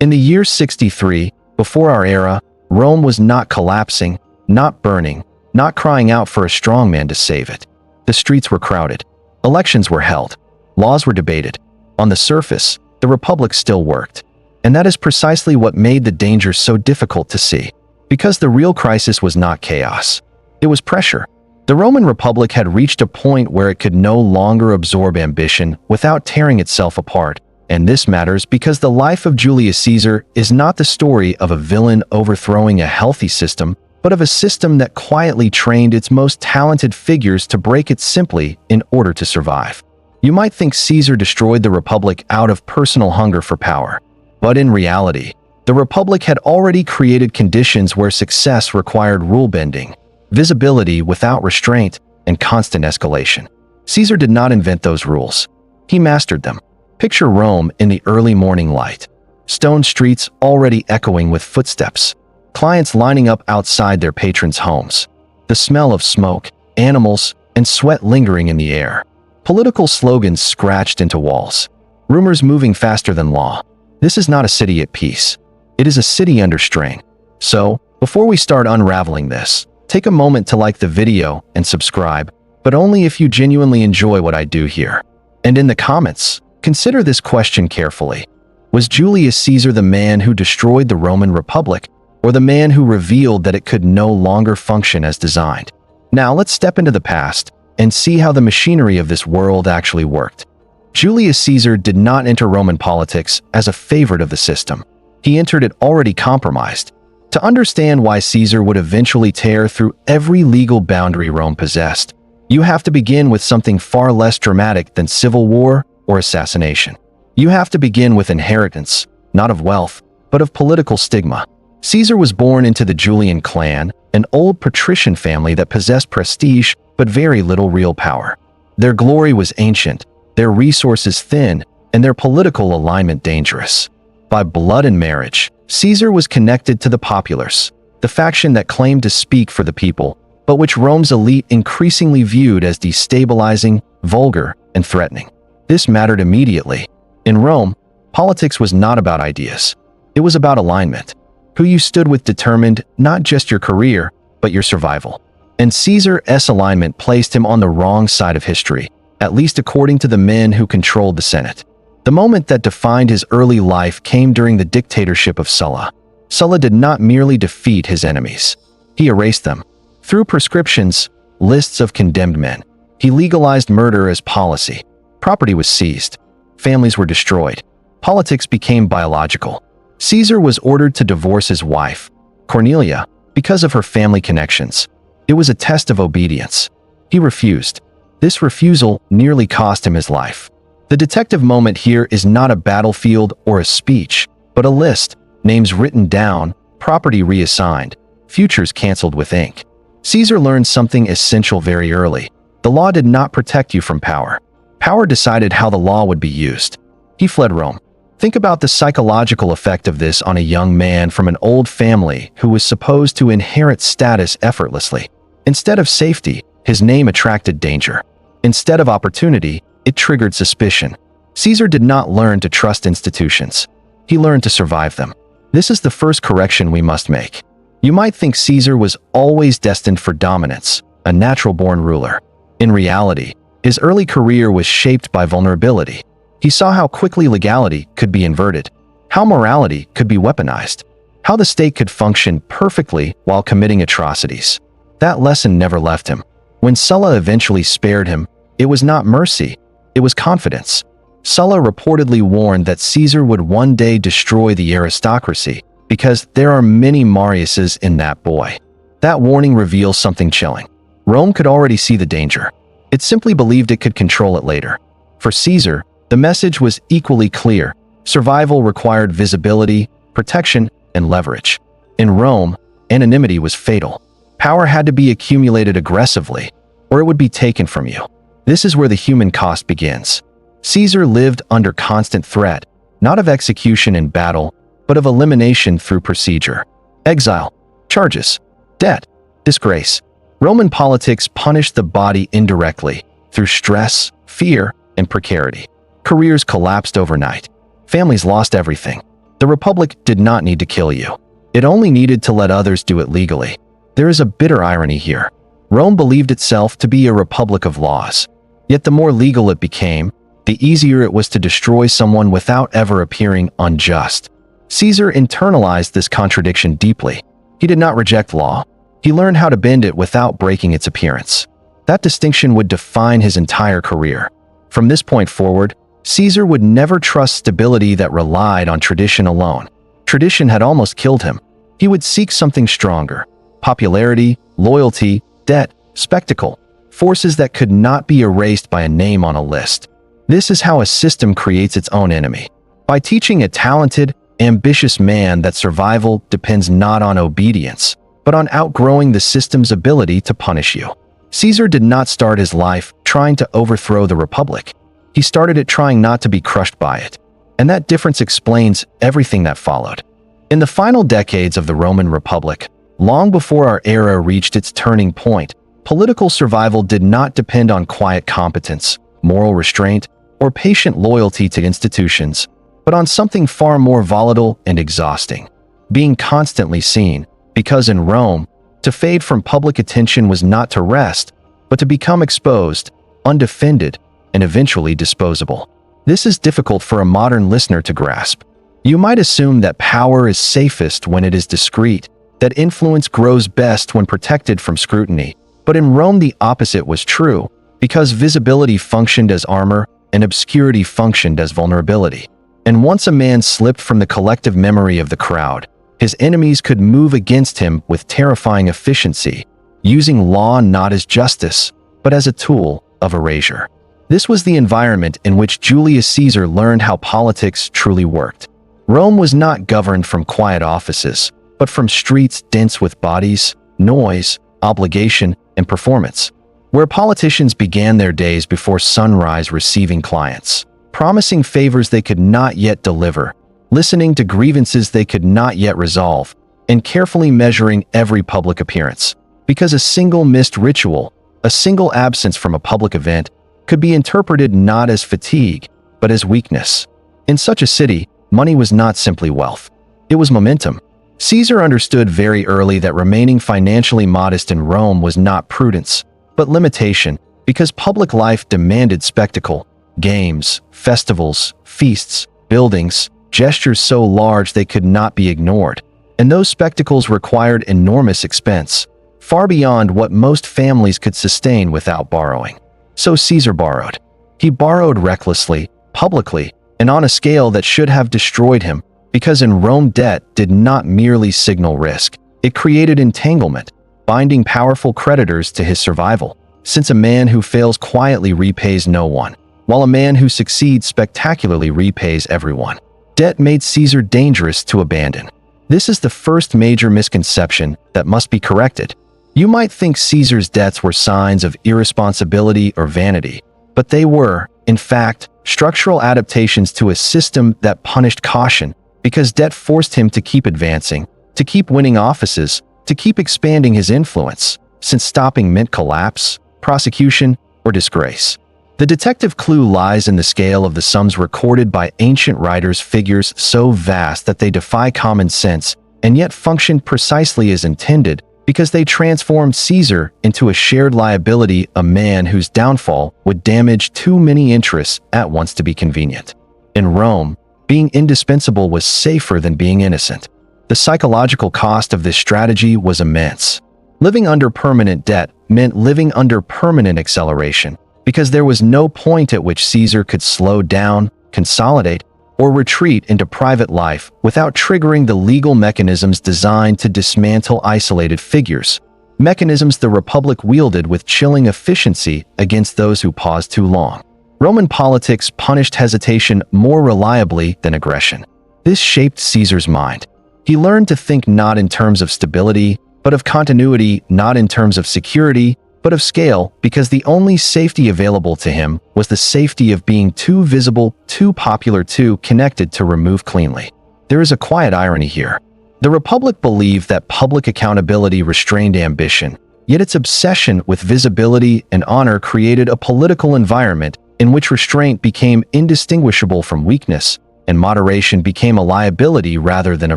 In the year 63, before our era, Rome was not collapsing, not burning, not crying out for a strong man to save it. The streets were crowded. Elections were held. Laws were debated. On the surface, the Republic still worked. And that is precisely what made the danger so difficult to see. Because the real crisis was not chaos. It was pressure. The Roman Republic had reached a point where it could no longer absorb ambition without tearing itself apart. And this matters because the life of Julius Caesar is not the story of a villain overthrowing a healthy system, but of a system that quietly trained its most talented figures to break it simply in order to survive. You might think Caesar destroyed the Republic out of personal hunger for power. But in reality, the Republic had already created conditions where success required rule-bending, visibility without restraint, and constant escalation. Caesar did not invent those rules. He mastered them. Picture Rome in the early morning light. Stone streets already echoing with footsteps. Clients lining up outside their patrons' homes. The smell of smoke, animals, and sweat lingering in the air. Political slogans scratched into walls. Rumors moving faster than law. This is not a city at peace. It is a city under strain. So, before we start unraveling this, take a moment to like the video and subscribe, but only if you genuinely enjoy what I do here. And in the comments, consider this question carefully. Was Julius Caesar the man who destroyed the Roman Republic, or the man who revealed that it could no longer function as designed? Now let's step into the past and see how the machinery of this world actually worked. Julius Caesar did not enter Roman politics as a favorite of the system. He entered it already compromised. To understand why Caesar would eventually tear through every legal boundary Rome possessed, you have to begin with something far less dramatic than civil war or assassination. You have to begin with inheritance, not of wealth, but of political stigma. Caesar was born into the Julian clan, an old patrician family that possessed prestige but very little real power. Their glory was ancient, their resources thin, and their political alignment dangerous. By blood and marriage, Caesar was connected to the populace, the faction that claimed to speak for the people, but which Rome's elite increasingly viewed as destabilizing, vulgar, and threatening. This mattered immediately. In Rome, politics was not about ideas. It was about alignment. Who you stood with determined not just your career, but your survival. And Caesar's alignment placed him on the wrong side of history, at least according to the men who controlled the Senate. The moment that defined his early life came during the dictatorship of Sulla. Sulla did not merely defeat his enemies. He erased them. Through prescriptions, lists of condemned men, he legalized murder as policy. Property was seized. Families were destroyed. Politics became biological. Caesar was ordered to divorce his wife, Cornelia, because of her family connections. It was a test of obedience. He refused. This refusal nearly cost him his life. The detective moment here is not a battlefield or a speech, but a list, names written down, property reassigned, futures canceled with ink. Caesar learned something essential very early. The law did not protect you from power. Power decided how the law would be used. He fled Rome. Think about the psychological effect of this on a young man from an old family who was supposed to inherit status effortlessly. Instead of safety, his name attracted danger. Instead of opportunity, it triggered suspicion. Caesar did not learn to trust institutions. He learned to survive them. This is the first correction we must make. You might think Caesar was always destined for dominance, a natural-born ruler. In reality, his early career was shaped by vulnerability. He saw how quickly legality could be inverted, how morality could be weaponized, how the state could function perfectly while committing atrocities. That lesson never left him. When Sulla eventually spared him, it was not mercy, it was confidence. Sulla reportedly warned that Caesar would one day destroy the aristocracy because there are many Mariuses in that boy. That warning reveals something chilling. Rome could already see the danger. It simply believed it could control it later. For Caesar, the message was equally clear. Survival required visibility, protection, and leverage. In Rome, anonymity was fatal. Power had to be accumulated aggressively, or it would be taken from you. This is where the human cost begins. Caesar lived under constant threat, not of execution in battle, but of elimination through procedure. Exile, charges, debt, disgrace. Roman politics punished the body indirectly, through stress, fear, and precarity. Careers collapsed overnight. Families lost everything. The Republic did not need to kill you. It only needed to let others do it legally. There is a bitter irony here. Rome believed itself to be a republic of laws. Yet the more legal it became, the easier it was to destroy someone without ever appearing unjust. Caesar internalized this contradiction deeply. He did not reject law. He learned how to bend it without breaking its appearance. That distinction would define his entire career. From this point forward, Caesar would never trust stability that relied on tradition alone. Tradition had almost killed him. He would seek something stronger: popularity, loyalty, debt, spectacle, forces that could not be erased by a name on a list. This is how a system creates its own enemy. By teaching a talented, ambitious man that survival depends not on obedience, but on outgrowing the system's ability to punish you. Caesar did not start his life trying to overthrow the Republic. He started it trying not to be crushed by it. And that difference explains everything that followed. In the final decades of the Roman Republic, long before our era reached its turning point, political survival did not depend on quiet competence, moral restraint, or patient loyalty to institutions, but on something far more volatile and exhausting: being constantly seen, because in Rome, to fade from public attention was not to rest, but to become exposed, undefended, and eventually disposable. This is difficult for a modern listener to grasp. You might assume that power is safest when it is discreet, that influence grows best when protected from scrutiny. But in Rome the opposite was true, because visibility functioned as armor and obscurity functioned as vulnerability. And once a man slipped from the collective memory of the crowd, his enemies could move against him with terrifying efficiency, using law not as justice, but as a tool of erasure. This was the environment in which Julius Caesar learned how politics truly worked. Rome was not governed from quiet offices, but from streets dense with bodies, noise, obligation, and performance, where politicians began their days before sunrise receiving clients, promising favors they could not yet deliver, listening to grievances they could not yet resolve, and carefully measuring every public appearance, because a single missed ritual, a single absence from a public event, could be interpreted not as fatigue, but as weakness. In such a city, money was not simply wealth. It was momentum. Caesar understood very early that remaining financially modest in Rome was not prudence, but limitation, because public life demanded spectacle, games, festivals, feasts, buildings, gestures so large they could not be ignored. And those spectacles required enormous expense, far beyond what most families could sustain without borrowing. So Caesar borrowed. He borrowed recklessly, publicly, and on a scale that should have destroyed him, because in Rome debt did not merely signal risk. It created entanglement, binding powerful creditors to his survival, since a man who fails quietly repays no one, while a man who succeeds spectacularly repays everyone. Debt made Caesar dangerous to abandon. This is the first major misconception that must be corrected. You might think Caesar's debts were signs of irresponsibility or vanity, but they were, in fact, structural adaptations to a system that punished caution, because debt forced him to keep advancing, to keep winning offices, to keep expanding his influence, since stopping meant collapse, prosecution, or disgrace. The detective clue lies in the scale of the sums recorded by ancient writers, figures so vast that they defy common sense, and yet functioned precisely as intended, because they transformed Caesar into a shared liability, a man whose downfall would damage too many interests at once to be convenient. In Rome, being indispensable was safer than being innocent. The psychological cost of this strategy was immense. Living under permanent debt meant living under permanent acceleration, because there was no point at which Caesar could slow down, consolidate, or retreat into private life without triggering the legal mechanisms designed to dismantle isolated figures, mechanisms the Republic wielded with chilling efficiency against those who paused too long. Roman politics punished hesitation more reliably than aggression. This shaped Caesar's mind. He learned to think not in terms of stability, but of continuity, not in terms of security, but of scale, because the only safety available to him was the safety of being too visible, too popular, too connected to remove cleanly. There is a quiet irony here. The Republic believed that public accountability restrained ambition, yet its obsession with visibility and honor created a political environment in which restraint became indistinguishable from weakness, and moderation became a liability rather than a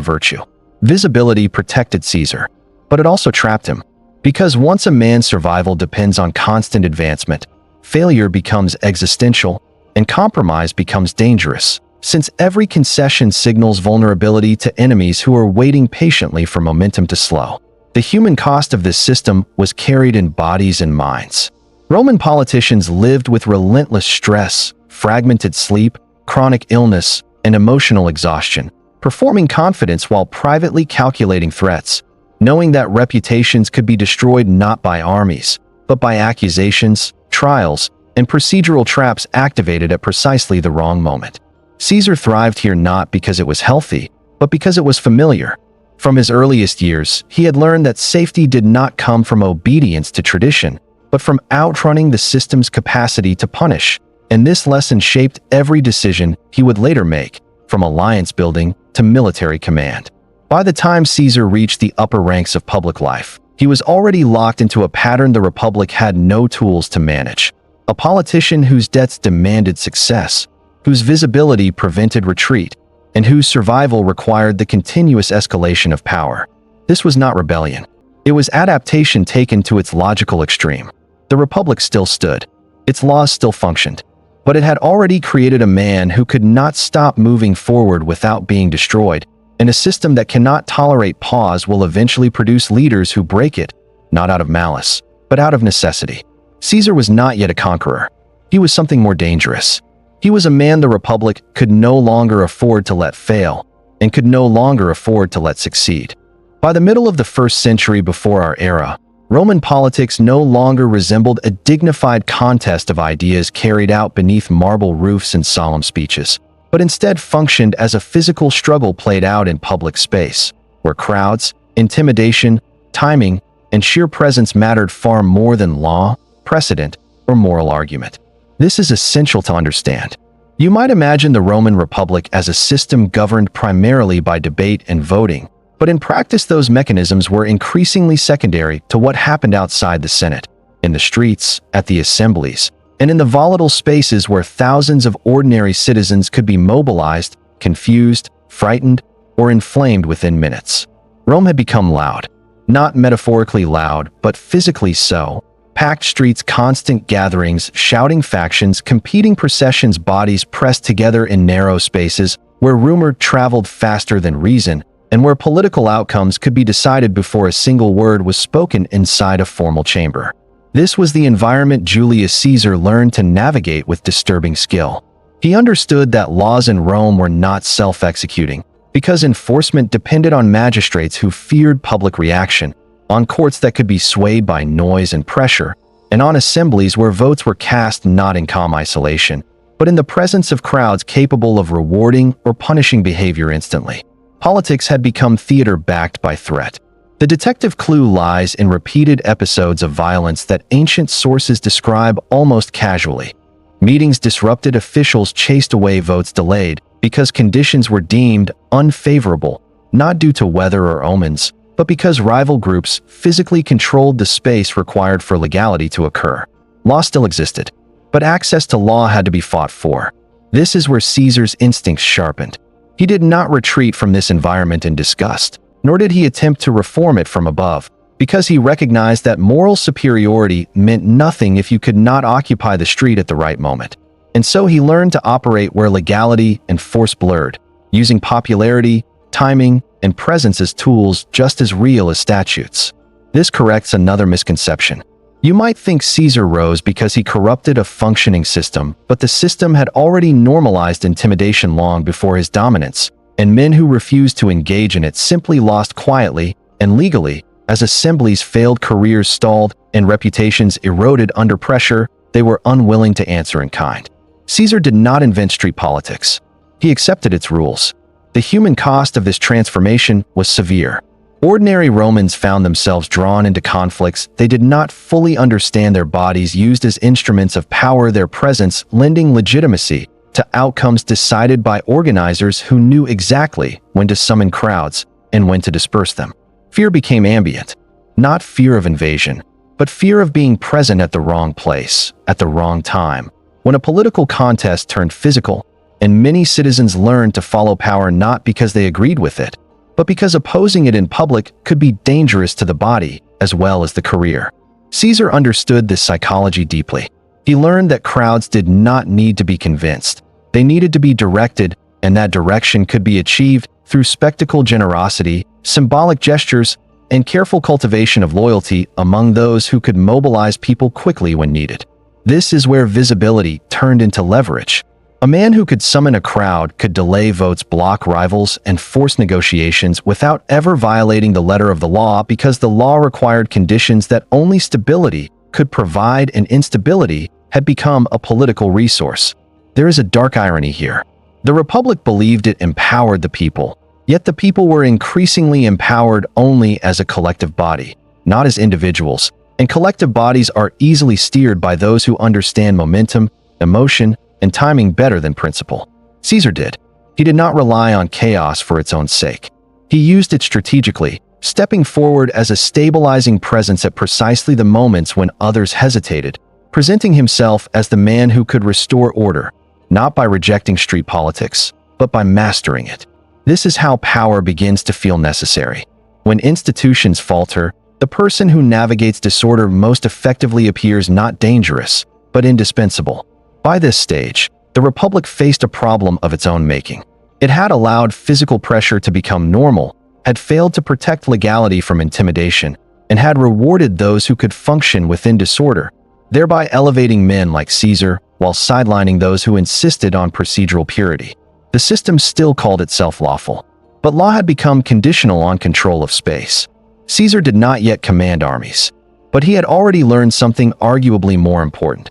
virtue. Visibility protected Caesar, but it also trapped him. Because once a man's survival depends on constant advancement, failure becomes existential, and compromise becomes dangerous, since every concession signals vulnerability to enemies who are waiting patiently for momentum to slow. The human cost of this system was carried in bodies and minds. Roman politicians lived with relentless stress, fragmented sleep, chronic illness, and emotional exhaustion, performing confidence while privately calculating threats, knowing that reputations could be destroyed not by armies, but by accusations, trials, and procedural traps activated at precisely the wrong moment. Caesar thrived here not because it was healthy, but because it was familiar. From his earliest years, he had learned that safety did not come from obedience to tradition, but from outrunning the system's capacity to punish, and this lesson shaped every decision he would later make, from alliance building to military command. By the time Caesar reached the upper ranks of public life, he was already locked into a pattern the Republic had no tools to manage. A politician whose debts demanded success, whose visibility prevented retreat, and whose survival required the continuous escalation of power. This was not rebellion. It was adaptation taken to its logical extreme. The Republic still stood. Its laws still functioned. But it had already created a man who could not stop moving forward without being destroyed, and a system that cannot tolerate pause will eventually produce leaders who break it, not out of malice, but out of necessity. Caesar was not yet a conqueror. He was something more dangerous. He was a man the Republic could no longer afford to let fail, and could no longer afford to let succeed. By the middle of the 1st century before our era, Roman politics no longer resembled a dignified contest of ideas carried out beneath marble roofs and solemn speeches, but instead functioned as a physical struggle played out in public space, where crowds, intimidation, timing, and sheer presence mattered far more than law, precedent, or moral argument. This is essential to understand. You might imagine the Roman Republic as a system governed primarily by debate and voting, but in practice those mechanisms were increasingly secondary to what happened outside the Senate, in the streets, at the assemblies, and in the volatile spaces where thousands of ordinary citizens could be mobilized, confused, frightened, or inflamed within minutes. Rome had become loud. Not metaphorically loud, but physically so. Packed streets, constant gatherings, shouting factions, competing processions, bodies pressed together in narrow spaces, where rumor traveled faster than reason, and where political outcomes could be decided before a single word was spoken inside a formal chamber. This was the environment Julius Caesar learned to navigate with disturbing skill. He understood that laws in Rome were not self-executing, because enforcement depended on magistrates who feared public reaction, on courts that could be swayed by noise and pressure, and on assemblies where votes were cast not in calm isolation, but in the presence of crowds capable of rewarding or punishing behavior instantly. Politics had become theater backed by threat. The detective clue lies in repeated episodes of violence that ancient sources describe almost casually. Meetings disrupted, officials chased away, votes delayed, because conditions were deemed unfavorable, not due to weather or omens, but because rival groups physically controlled the space required for legality to occur. Law still existed, but access to law had to be fought for. This is where Caesar's instincts sharpened. He did not retreat from this environment in disgust, nor did he attempt to reform it from above, because he recognized that moral superiority meant nothing if you could not occupy the street at the right moment. And so he learned to operate where legality and force blurred, using popularity, timing, and presence as tools just as real as statutes. This corrects another misconception. You might think Caesar rose because he corrupted a functioning system, but the system had already normalized intimidation long before his dominance, and men who refused to engage in it simply lost quietly and legally. As assemblies failed, careers stalled, and reputations eroded under pressure, they were unwilling to answer in kind. Caesar did not invent street politics. He accepted its rules. The human cost of this transformation was severe. Ordinary Romans found themselves drawn into conflicts they did not fully understand, their bodies used as instruments of power, their presence lending legitimacy to outcomes decided by organizers who knew exactly when to summon crowds and when to disperse them. Fear became ambient, not fear of invasion, but fear of being present at the wrong place, at the wrong time. When a political contest turned physical, and many citizens learned to follow power not because they agreed with it, but because opposing it in public could be dangerous to the body as well as the career. Caesar understood this psychology deeply. He learned that crowds did not need to be convinced. They needed to be directed, and that direction could be achieved through spectacle, generosity, symbolic gestures, and careful cultivation of loyalty among those who could mobilize people quickly when needed. This is where visibility turned into leverage. A man who could summon a crowd could delay votes, block rivals, and force negotiations without ever violating the letter of the law because the law required conditions that only stability could provide, and instability had become a political resource. There is a dark irony here. The Republic believed it empowered the people, yet the people were increasingly empowered only as a collective body, not as individuals, and collective bodies are easily steered by those who understand momentum, emotion, and timing better than principle. Caesar did. He did not rely on chaos for its own sake. He used it strategically, stepping forward as a stabilizing presence at precisely the moments when others hesitated, presenting himself as the man who could restore order, not by rejecting street politics, but by mastering it. This is how power begins to feel necessary. When institutions falter, the person who navigates disorder most effectively appears not dangerous, but indispensable. By this stage, the Republic faced a problem of its own making. It had allowed physical pressure to become normal, had failed to protect legality from intimidation, and had rewarded those who could function within disorder, thereby elevating men like Caesar while sidelining those who insisted on procedural purity. The system still called itself lawful, but law had become conditional on control of space. Caesar did not yet command armies, but he had already learned something arguably more important: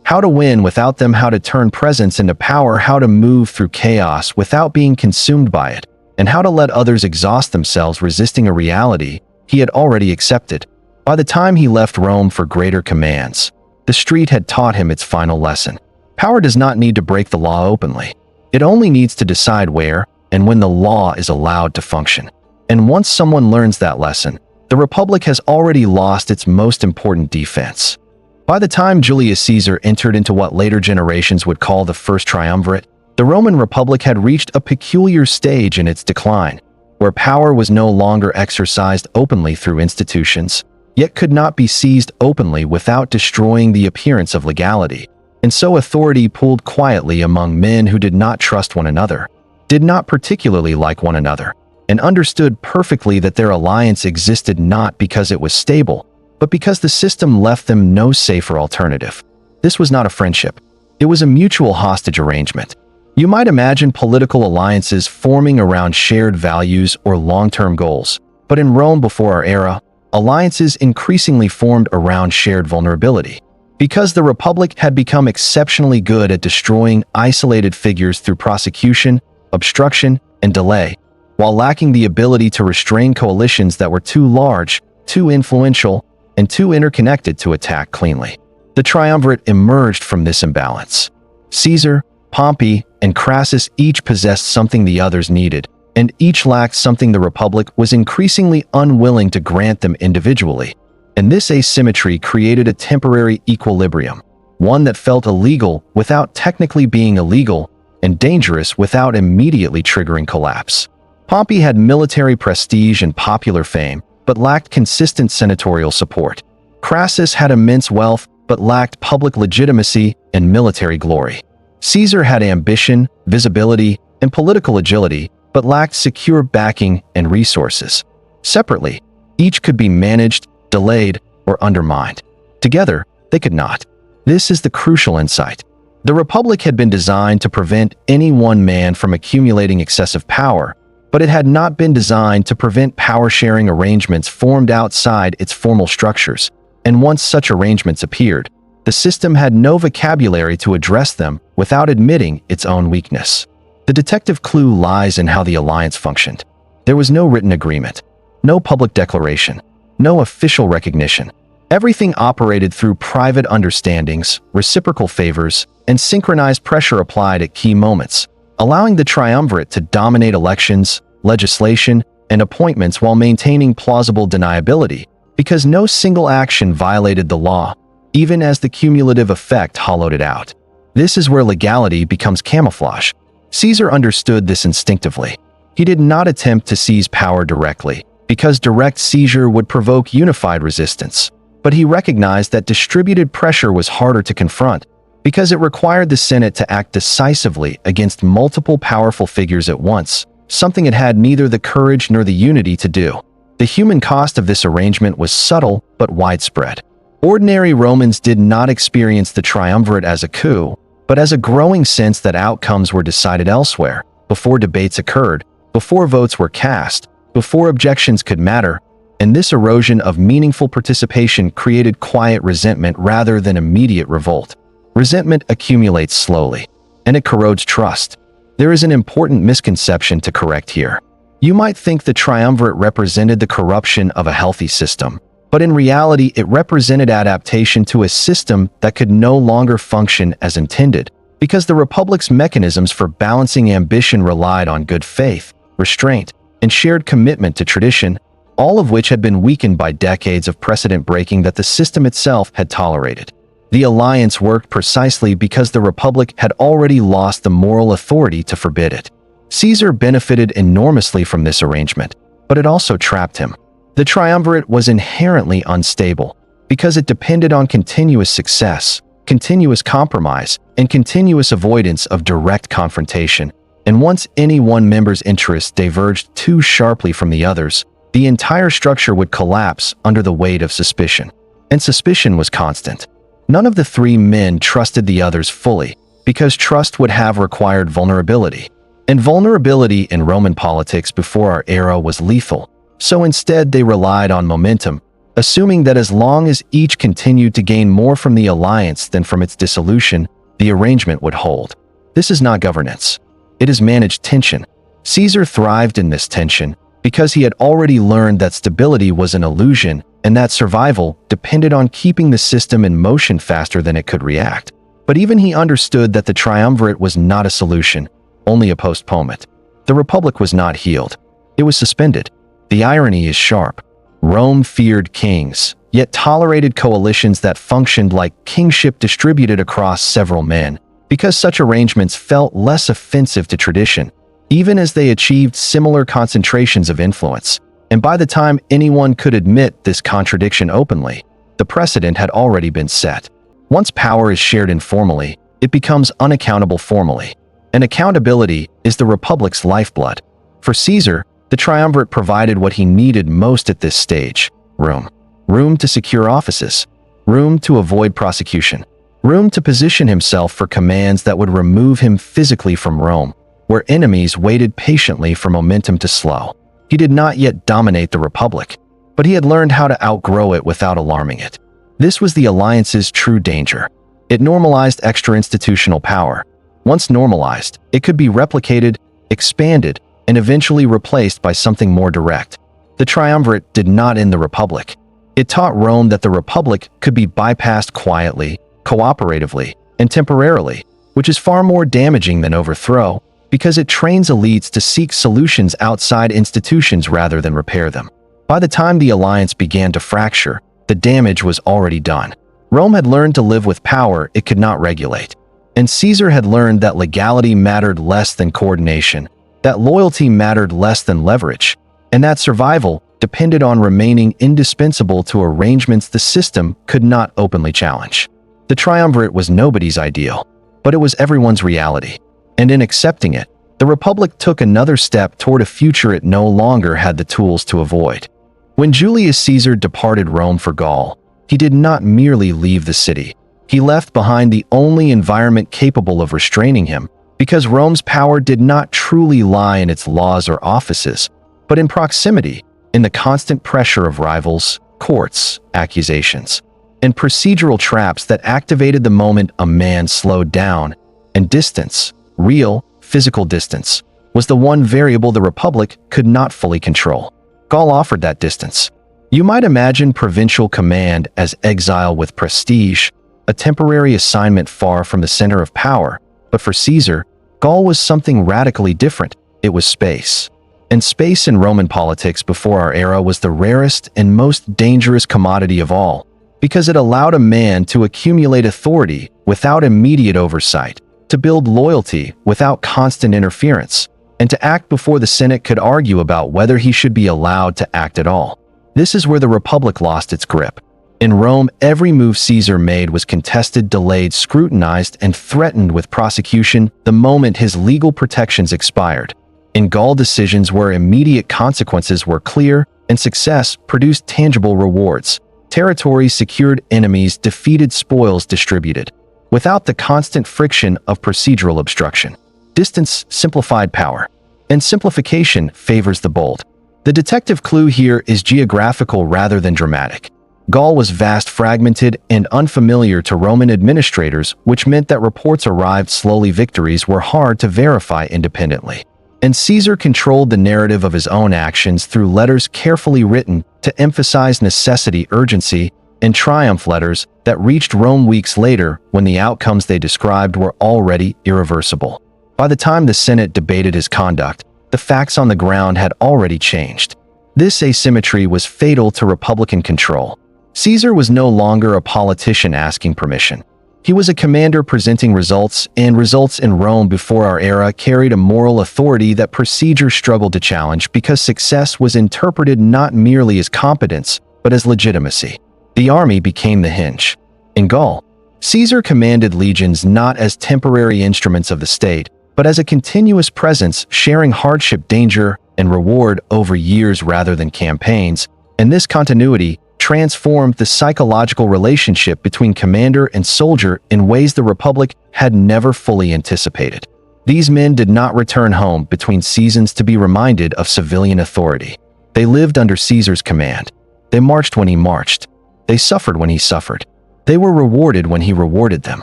how to win without them, how to turn presence into power, how to move through chaos without being consumed by it, and how to let others exhaust themselves resisting a reality he had already accepted. By the time he left Rome for greater commands, the street had taught him its final lesson. Power does not need to break the law openly. It only needs to decide where and when the law is allowed to function. And once someone learns that lesson, the Republic has already lost its most important defense. By the time Julius Caesar entered into what later generations would call the First Triumvirate, the Roman Republic had reached a peculiar stage in its decline, where power was no longer exercised openly through institutions, yet could not be seized openly without destroying the appearance of legality. And so authority pooled quietly among men who did not trust one another, did not particularly like one another, and understood perfectly that their alliance existed not because it was stable, but because the system left them no safer alternative. This was not a friendship. It was a mutual hostage arrangement. You might imagine political alliances forming around shared values or long-term goals, but in Rome before our era, alliances increasingly formed around shared vulnerability. Because the Republic had become exceptionally good at destroying isolated figures through prosecution, obstruction, and delay, while lacking the ability to restrain coalitions that were too large, too influential, and too interconnected to attack cleanly. The triumvirate emerged from this imbalance. Caesar, Pompey, and Crassus each possessed something the others needed, and each lacked something the Republic was increasingly unwilling to grant them individually. And this asymmetry created a temporary equilibrium, one that felt illegal without technically being illegal, and dangerous without immediately triggering collapse. Pompey had military prestige and popular fame, but lacked consistent senatorial support. Crassus had immense wealth, but lacked public legitimacy and military glory. Caesar had ambition, visibility, and political agility, but lacked secure backing and resources. Separately, each could be managed, delayed, or undermined. Together, they could not. This is the crucial insight. The Republic had been designed to prevent any one man from accumulating excessive power, but it had not been designed to prevent power-sharing arrangements formed outside its formal structures, and once such arrangements appeared, the system had no vocabulary to address them without admitting its own weakness. The detective clue lies in how the alliance functioned. There was no written agreement, no public declaration, no official recognition. Everything operated through private understandings, reciprocal favors, and synchronized pressure applied at key moments, allowing the triumvirate to dominate elections, legislation, and appointments while maintaining plausible deniability, because no single action violated the law, even as the cumulative effect hollowed it out. This is where legality becomes camouflage. Caesar understood this instinctively. He did not attempt to seize power directly, because direct seizure would provoke unified resistance. But he recognized that distributed pressure was harder to confront, because it required the Senate to act decisively against multiple powerful figures at once, something it had neither the courage nor the unity to do. The human cost of this arrangement was subtle but widespread. Ordinary Romans did not experience the triumvirate as a coup, but as a growing sense that outcomes were decided elsewhere, before debates occurred, before votes were cast, before objections could matter, and this erosion of meaningful participation created quiet resentment rather than immediate revolt. Resentment accumulates slowly, and it corrodes trust. There is an important misconception to correct here. You might think the triumvirate represented the corruption of a healthy system, but in reality it represented adaptation to a system that could no longer function as intended, because the Republic's mechanisms for balancing ambition relied on good faith, restraint, and shared commitment to tradition, all of which had been weakened by decades of precedent-breaking that the system itself had tolerated. The alliance worked precisely because the Republic had already lost the moral authority to forbid it. Caesar benefited enormously from this arrangement, but it also trapped him. The triumvirate was inherently unstable, because it depended on continuous success, continuous compromise, and continuous avoidance of direct confrontation. And once any one member's interests diverged too sharply from the others, the entire structure would collapse under the weight of suspicion. And suspicion was constant. None of the three men trusted the others fully, because trust would have required vulnerability. And vulnerability in Roman politics before our era was lethal. So instead they relied on momentum, assuming that as long as each continued to gain more from the alliance than from its dissolution, the arrangement would hold. This is not governance. It is managed tension. Caesar thrived in this tension because he had already learned that stability was an illusion and that survival depended on keeping the system in motion faster than it could react. But even he understood that the triumvirate was not a solution, only a postponement. The Republic was not healed. It was suspended. The irony is sharp. Rome feared kings, yet tolerated coalitions that functioned like kingship distributed across several men, because such arrangements felt less offensive to tradition, even as they achieved similar concentrations of influence. And by the time anyone could admit this contradiction openly, the precedent had already been set. Once power is shared informally, it becomes unaccountable formally. And accountability is the Republic's lifeblood. For Caesar, the triumvirate provided what he needed most at this stage: room. Room to secure offices. Room to avoid prosecution. Room to position himself for commands that would remove him physically from Rome, where enemies waited patiently for momentum to slow. He did not yet dominate the Republic, but he had learned how to outgrow it without alarming it. This was the alliance's true danger. It normalized extra-institutional power. Once normalized, it could be replicated, expanded, and eventually replaced by something more direct. The triumvirate did not end the Republic. It taught Rome that the Republic could be bypassed quietly, cooperatively, and temporarily, which is far more damaging than overthrow, because it trains elites to seek solutions outside institutions rather than repair them. By the time the alliance began to fracture, the damage was already done. Rome had learned to live with power it could not regulate. And Caesar had learned that legality mattered less than coordination, that loyalty mattered less than leverage, and that survival depended on remaining indispensable to arrangements the system could not openly challenge. The triumvirate was nobody's ideal, but it was everyone's reality. And in accepting it, the Republic took another step toward a future it no longer had the tools to avoid. When Julius Caesar departed Rome for Gaul, he did not merely leave the city. He left behind the only environment capable of restraining him, because Rome's power did not truly lie in its laws or offices, but in proximity, in the constant pressure of rivals, courts, accusations, and procedural traps that activated the moment a man slowed down. And distance, real, physical distance, was the one variable the Republic could not fully control. Gaul offered that distance. You might imagine provincial command as exile with prestige, a temporary assignment far from the center of power, but for Caesar, Gaul was something radically different. It was space. And space in Roman politics before our era was the rarest and most dangerous commodity of all, because it allowed a man to accumulate authority without immediate oversight, to to build loyalty without constant interference, and to act before the Senate could argue about whether he should be allowed to act at all. This is where the Republic lost its grip. In Rome, every move Caesar made was contested, delayed, scrutinized, and threatened with prosecution the moment his legal protections expired. In Gaul, decisions where immediate consequences were clear and success produced tangible rewards. Territories secured, enemies defeated, spoils distributed, without the constant friction of procedural obstruction. Distance simplified power, and simplification favors the bold. The detective clue here is geographical rather than dramatic. Gaul was vast, fragmented, and unfamiliar to Roman administrators, which meant that reports arrived slowly. Victories were hard to verify independently. And Caesar controlled the narrative of his own actions through letters carefully written to emphasize necessity, urgency, and triumph, letters that reached Rome weeks later when the outcomes they described were already irreversible. By the time the Senate debated his conduct, the facts on the ground had already changed. This asymmetry was fatal to Republican control. Caesar was no longer a politician asking permission. He was a commander presenting results, and results in Rome before our era carried a moral authority that procedure struggled to challenge because success was interpreted not merely as competence, but as legitimacy. The army became the hinge. In Gaul, Caesar commanded legions not as temporary instruments of the state, but as a continuous presence, sharing hardship, danger, and reward over years rather than campaigns, and this continuity transformed the psychological relationship between commander and soldier in ways the Republic had never fully anticipated. These men did not return home between seasons to be reminded of civilian authority. They lived under Caesar's command. They marched when he marched. They suffered when he suffered. They were rewarded when he rewarded them.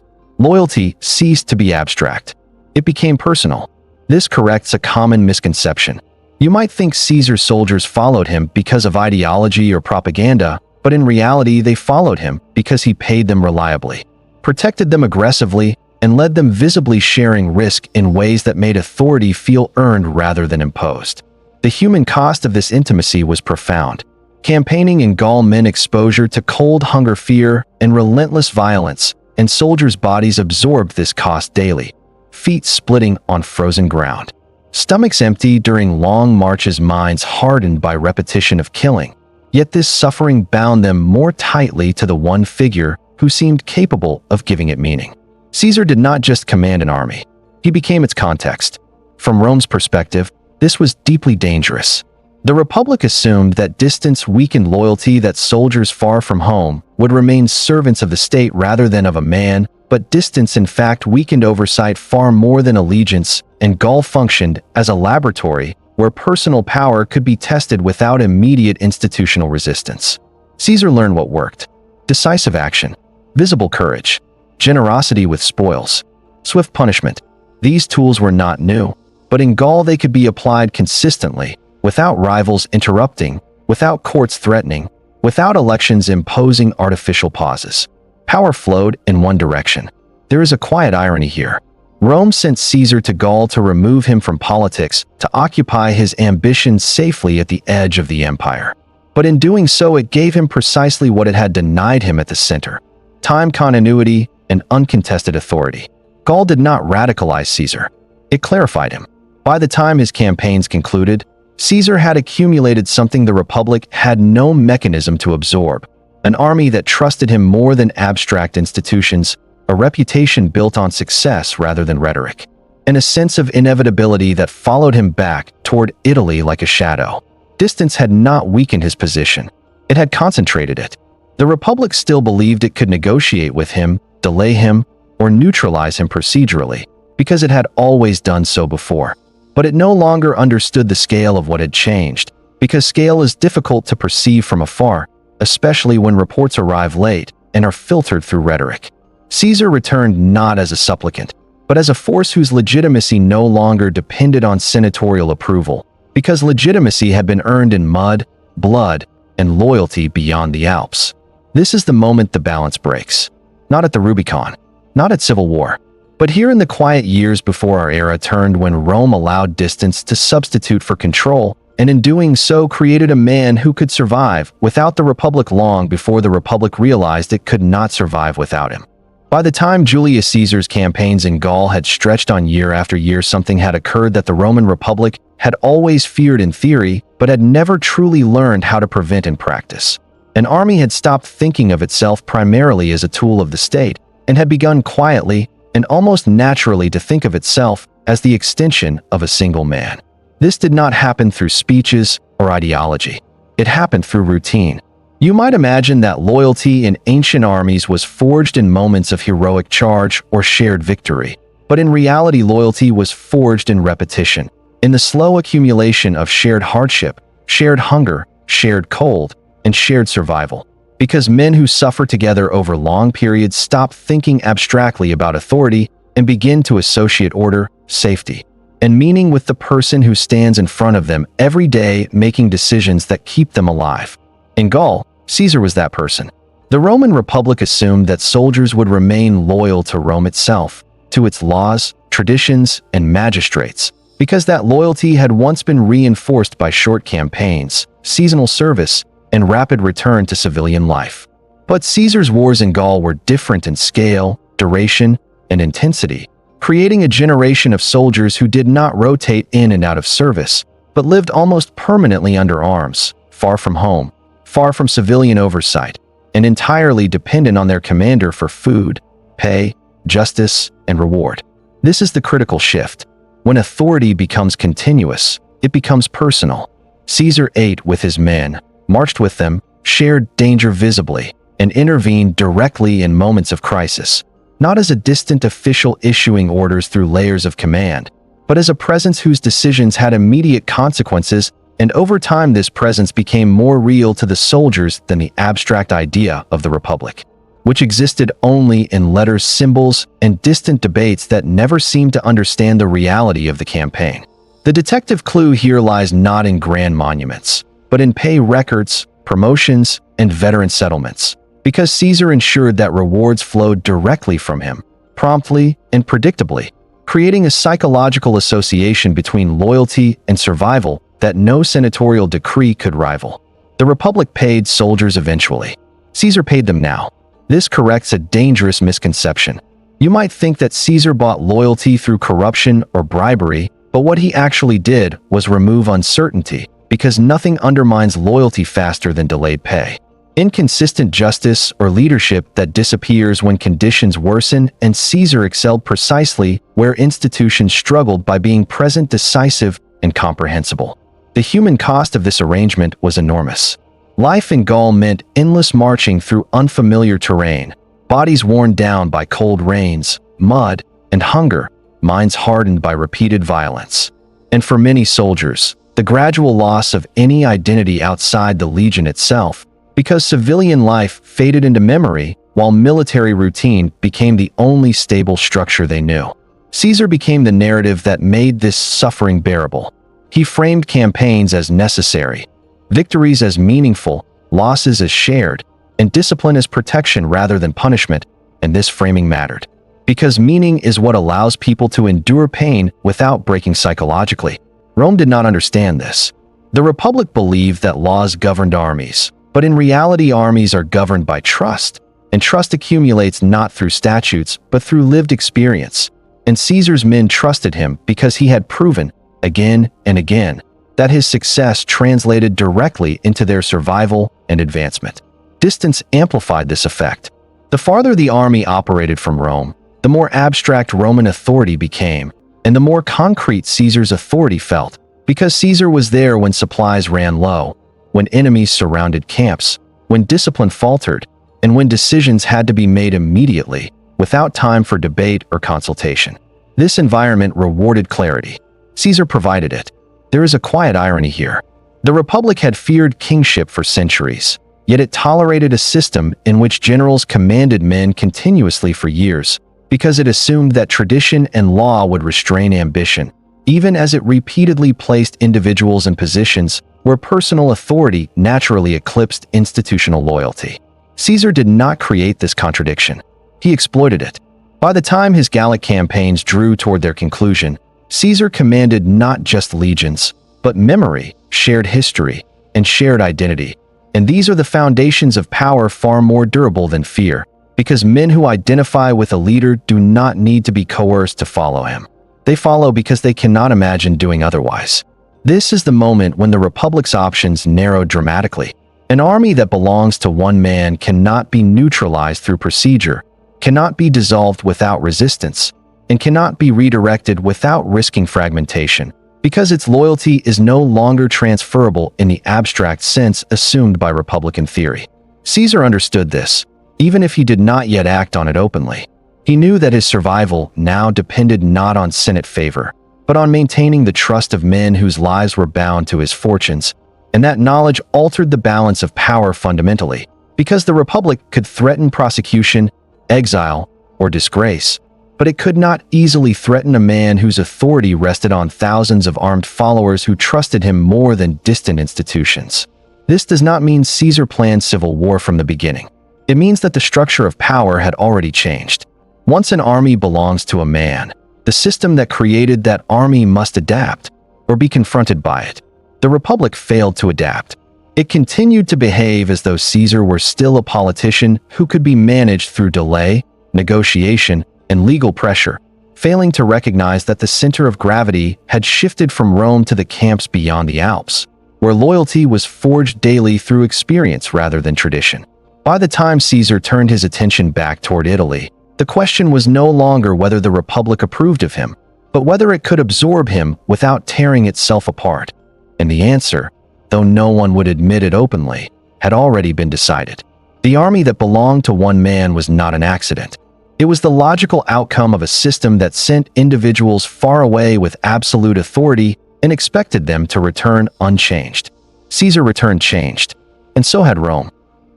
Loyalty ceased to be abstract. It became personal. This corrects a common misconception. You might think Caesar's soldiers followed him because of ideology or propaganda, but in reality they followed him because he paid them reliably, protected them aggressively, and led them visibly, sharing risk in ways that made authority feel earned rather than imposed. The human cost of this intimacy was profound. Campaigning in Gaul meant exposure to cold, hunger, fear, and relentless violence, and soldiers' bodies absorbed this cost daily, feet splitting on frozen ground, stomachs empty during long marches, minds hardened by repetition of killing. Yet this suffering bound them more tightly to the one figure who seemed capable of giving it meaning. Caesar did not just command an army. He became its context. From Rome's perspective, this was deeply dangerous. The Republic assumed that distance weakened loyalty, that soldiers far from home would remain servants of the state rather than of a man, but distance in fact weakened oversight far more than allegiance, and Gaul functioned as a laboratory where personal power could be tested without immediate institutional resistance. Caesar learned what worked: decisive action, visible courage, generosity with spoils, swift punishment. These tools were not new, but in Gaul they could be applied consistently, without rivals interrupting, without courts threatening, without elections imposing artificial pauses. Power flowed in one direction. There is a quiet irony here. Rome sent Caesar to Gaul to remove him from politics, to occupy his ambitions safely at the edge of the empire. But in doing so, it gave him precisely what it had denied him at the center: time, continuity, and uncontested authority. Gaul did not radicalize Caesar. It clarified him. By the time his campaigns concluded, Caesar had accumulated something the Republic had no mechanism to absorb: an army that trusted him more than abstract institutions, a reputation built on success rather than rhetoric, and a sense of inevitability that followed him back toward Italy like a shadow. Distance had not weakened his position. It had concentrated it. The Republic still believed it could negotiate with him, delay him, or neutralize him procedurally, because it had always done so before. But it no longer understood the scale of what had changed, because scale is difficult to perceive from afar, especially when reports arrive late and are filtered through rhetoric. Caesar returned not as a supplicant, but as a force whose legitimacy no longer depended on senatorial approval, because legitimacy had been earned in mud, blood, and loyalty beyond the Alps. This is the moment the balance breaks. Not at the Rubicon, not at civil war, but here in the quiet years before our era turned, when Rome allowed distance to substitute for control, and in doing so created a man who could survive without the Republic long before the Republic realized it could not survive without him. By the time Julius Caesar's campaigns in Gaul had stretched on year after year, something had occurred that the Roman Republic had always feared in theory, but had never truly learned how to prevent in practice. An army had stopped thinking of itself primarily as a tool of the state, and had begun quietly and almost naturally to think of itself as the extension of a single man. This did not happen through speeches or ideology. It happened through routine. You might imagine that loyalty in ancient armies was forged in moments of heroic charge or shared victory. But in reality, loyalty was forged in repetition, in the slow accumulation of shared hardship, shared hunger, shared cold, and shared survival. Because men who suffer together over long periods stop thinking abstractly about authority and begin to associate order, safety, and meaning with the person who stands in front of them every day, making decisions that keep them alive. In Gaul, Caesar was that person. The Roman Republic assumed that soldiers would remain loyal to Rome itself, to its laws, traditions, and magistrates, because that loyalty had once been reinforced by short campaigns, seasonal service, and rapid return to civilian life. But Caesar's wars in Gaul were different in scale, duration, and intensity, creating a generation of soldiers who did not rotate in and out of service, but lived almost permanently under arms, far from home, far from civilian oversight, and entirely dependent on their commander for food, pay, justice, and reward. This is the critical shift. When authority becomes continuous, it becomes personal. Caesar ate with his men, marched with them, shared danger visibly, and intervened directly in moments of crisis, not as a distant official issuing orders through layers of command, but as a presence whose decisions had immediate consequences, and over time this presence became more real to the soldiers than the abstract idea of the Republic, which existed only in letters, symbols, and distant debates that never seemed to understand the reality of the campaign. The detective clue here lies not in grand monuments, but in pay records, promotions, and veteran settlements, because Caesar ensured that rewards flowed directly from him, promptly and predictably, creating a psychological association between loyalty and survival that no senatorial decree could rival. The Republic paid soldiers eventually. Caesar paid them now. This corrects a dangerous misconception. You might think that Caesar bought loyalty through corruption or bribery, but what he actually did was remove uncertainty, because nothing undermines loyalty faster than delayed pay. Inconsistent justice or leadership that disappears when conditions worsen, and Caesar excelled precisely where institutions struggled by being present, decisive, and comprehensible. The human cost of this arrangement was enormous. Life in Gaul meant endless marching through unfamiliar terrain, bodies worn down by cold rains, mud, and hunger, minds hardened by repeated violence. And for many soldiers, the gradual loss of any identity outside the legion itself, because civilian life faded into memory while military routine became the only stable structure they knew. Caesar became the narrative that made this suffering bearable. He framed campaigns as necessary, victories as meaningful, losses as shared, and discipline as protection rather than punishment, and this framing mattered. Because meaning is what allows people to endure pain without breaking psychologically. Rome did not understand this. The Republic believed that laws governed armies, but in reality armies are governed by trust, and trust accumulates not through statutes but through lived experience. And Caesar's men trusted him because he had proven, again and again, that his success translated directly into their survival and advancement. Distance amplified this effect. The farther the army operated from Rome, the more abstract Roman authority became, and the more concrete Caesar's authority felt, because Caesar was there when supplies ran low, when enemies surrounded camps, when discipline faltered, and when decisions had to be made immediately, without time for debate or consultation. This environment rewarded clarity. Caesar provided it. There is a quiet irony here. The Republic had feared kingship for centuries, yet it tolerated a system in which generals commanded men continuously for years, because it assumed that tradition and law would restrain ambition, even as it repeatedly placed individuals in positions where personal authority naturally eclipsed institutional loyalty. Caesar did not create this contradiction. He exploited it. By the time his Gallic campaigns drew toward their conclusion, Caesar commanded not just legions, but memory, shared history, and shared identity. And these are the foundations of power far more durable than fear, because men who identify with a leader do not need to be coerced to follow him. They follow because they cannot imagine doing otherwise. This is the moment when the Republic's options narrowed dramatically. An army that belongs to one man cannot be neutralized through procedure, cannot be dissolved without resistance, and cannot be redirected without risking fragmentation, because its loyalty is no longer transferable in the abstract sense assumed by Republican theory. Caesar understood this, even if he did not yet act on it openly. He knew that his survival now depended not on Senate favor, but on maintaining the trust of men whose lives were bound to his fortunes, and that knowledge altered the balance of power fundamentally, because the Republic could threaten prosecution, exile, or disgrace, but it could not easily threaten a man whose authority rested on thousands of armed followers who trusted him more than distant institutions. This does not mean Caesar planned civil war from the beginning. It means that the structure of power had already changed. Once an army belongs to a man, the system that created that army must adapt, or be confronted by it. The Republic failed to adapt. It continued to behave as though Caesar were still a politician who could be managed through delay, negotiation, and legal pressure, failing to recognize that the center of gravity had shifted from Rome to the camps beyond the Alps, where loyalty was forged daily through experience rather than tradition. By the time Caesar turned his attention back toward Italy, the question was no longer whether the Republic approved of him, but whether it could absorb him without tearing itself apart. And the answer, though no one would admit it openly, had already been decided. The army that belonged to one man was not an accident. It was the logical outcome of a system that sent individuals far away with absolute authority and expected them to return unchanged. Caesar returned changed, and so had Rome.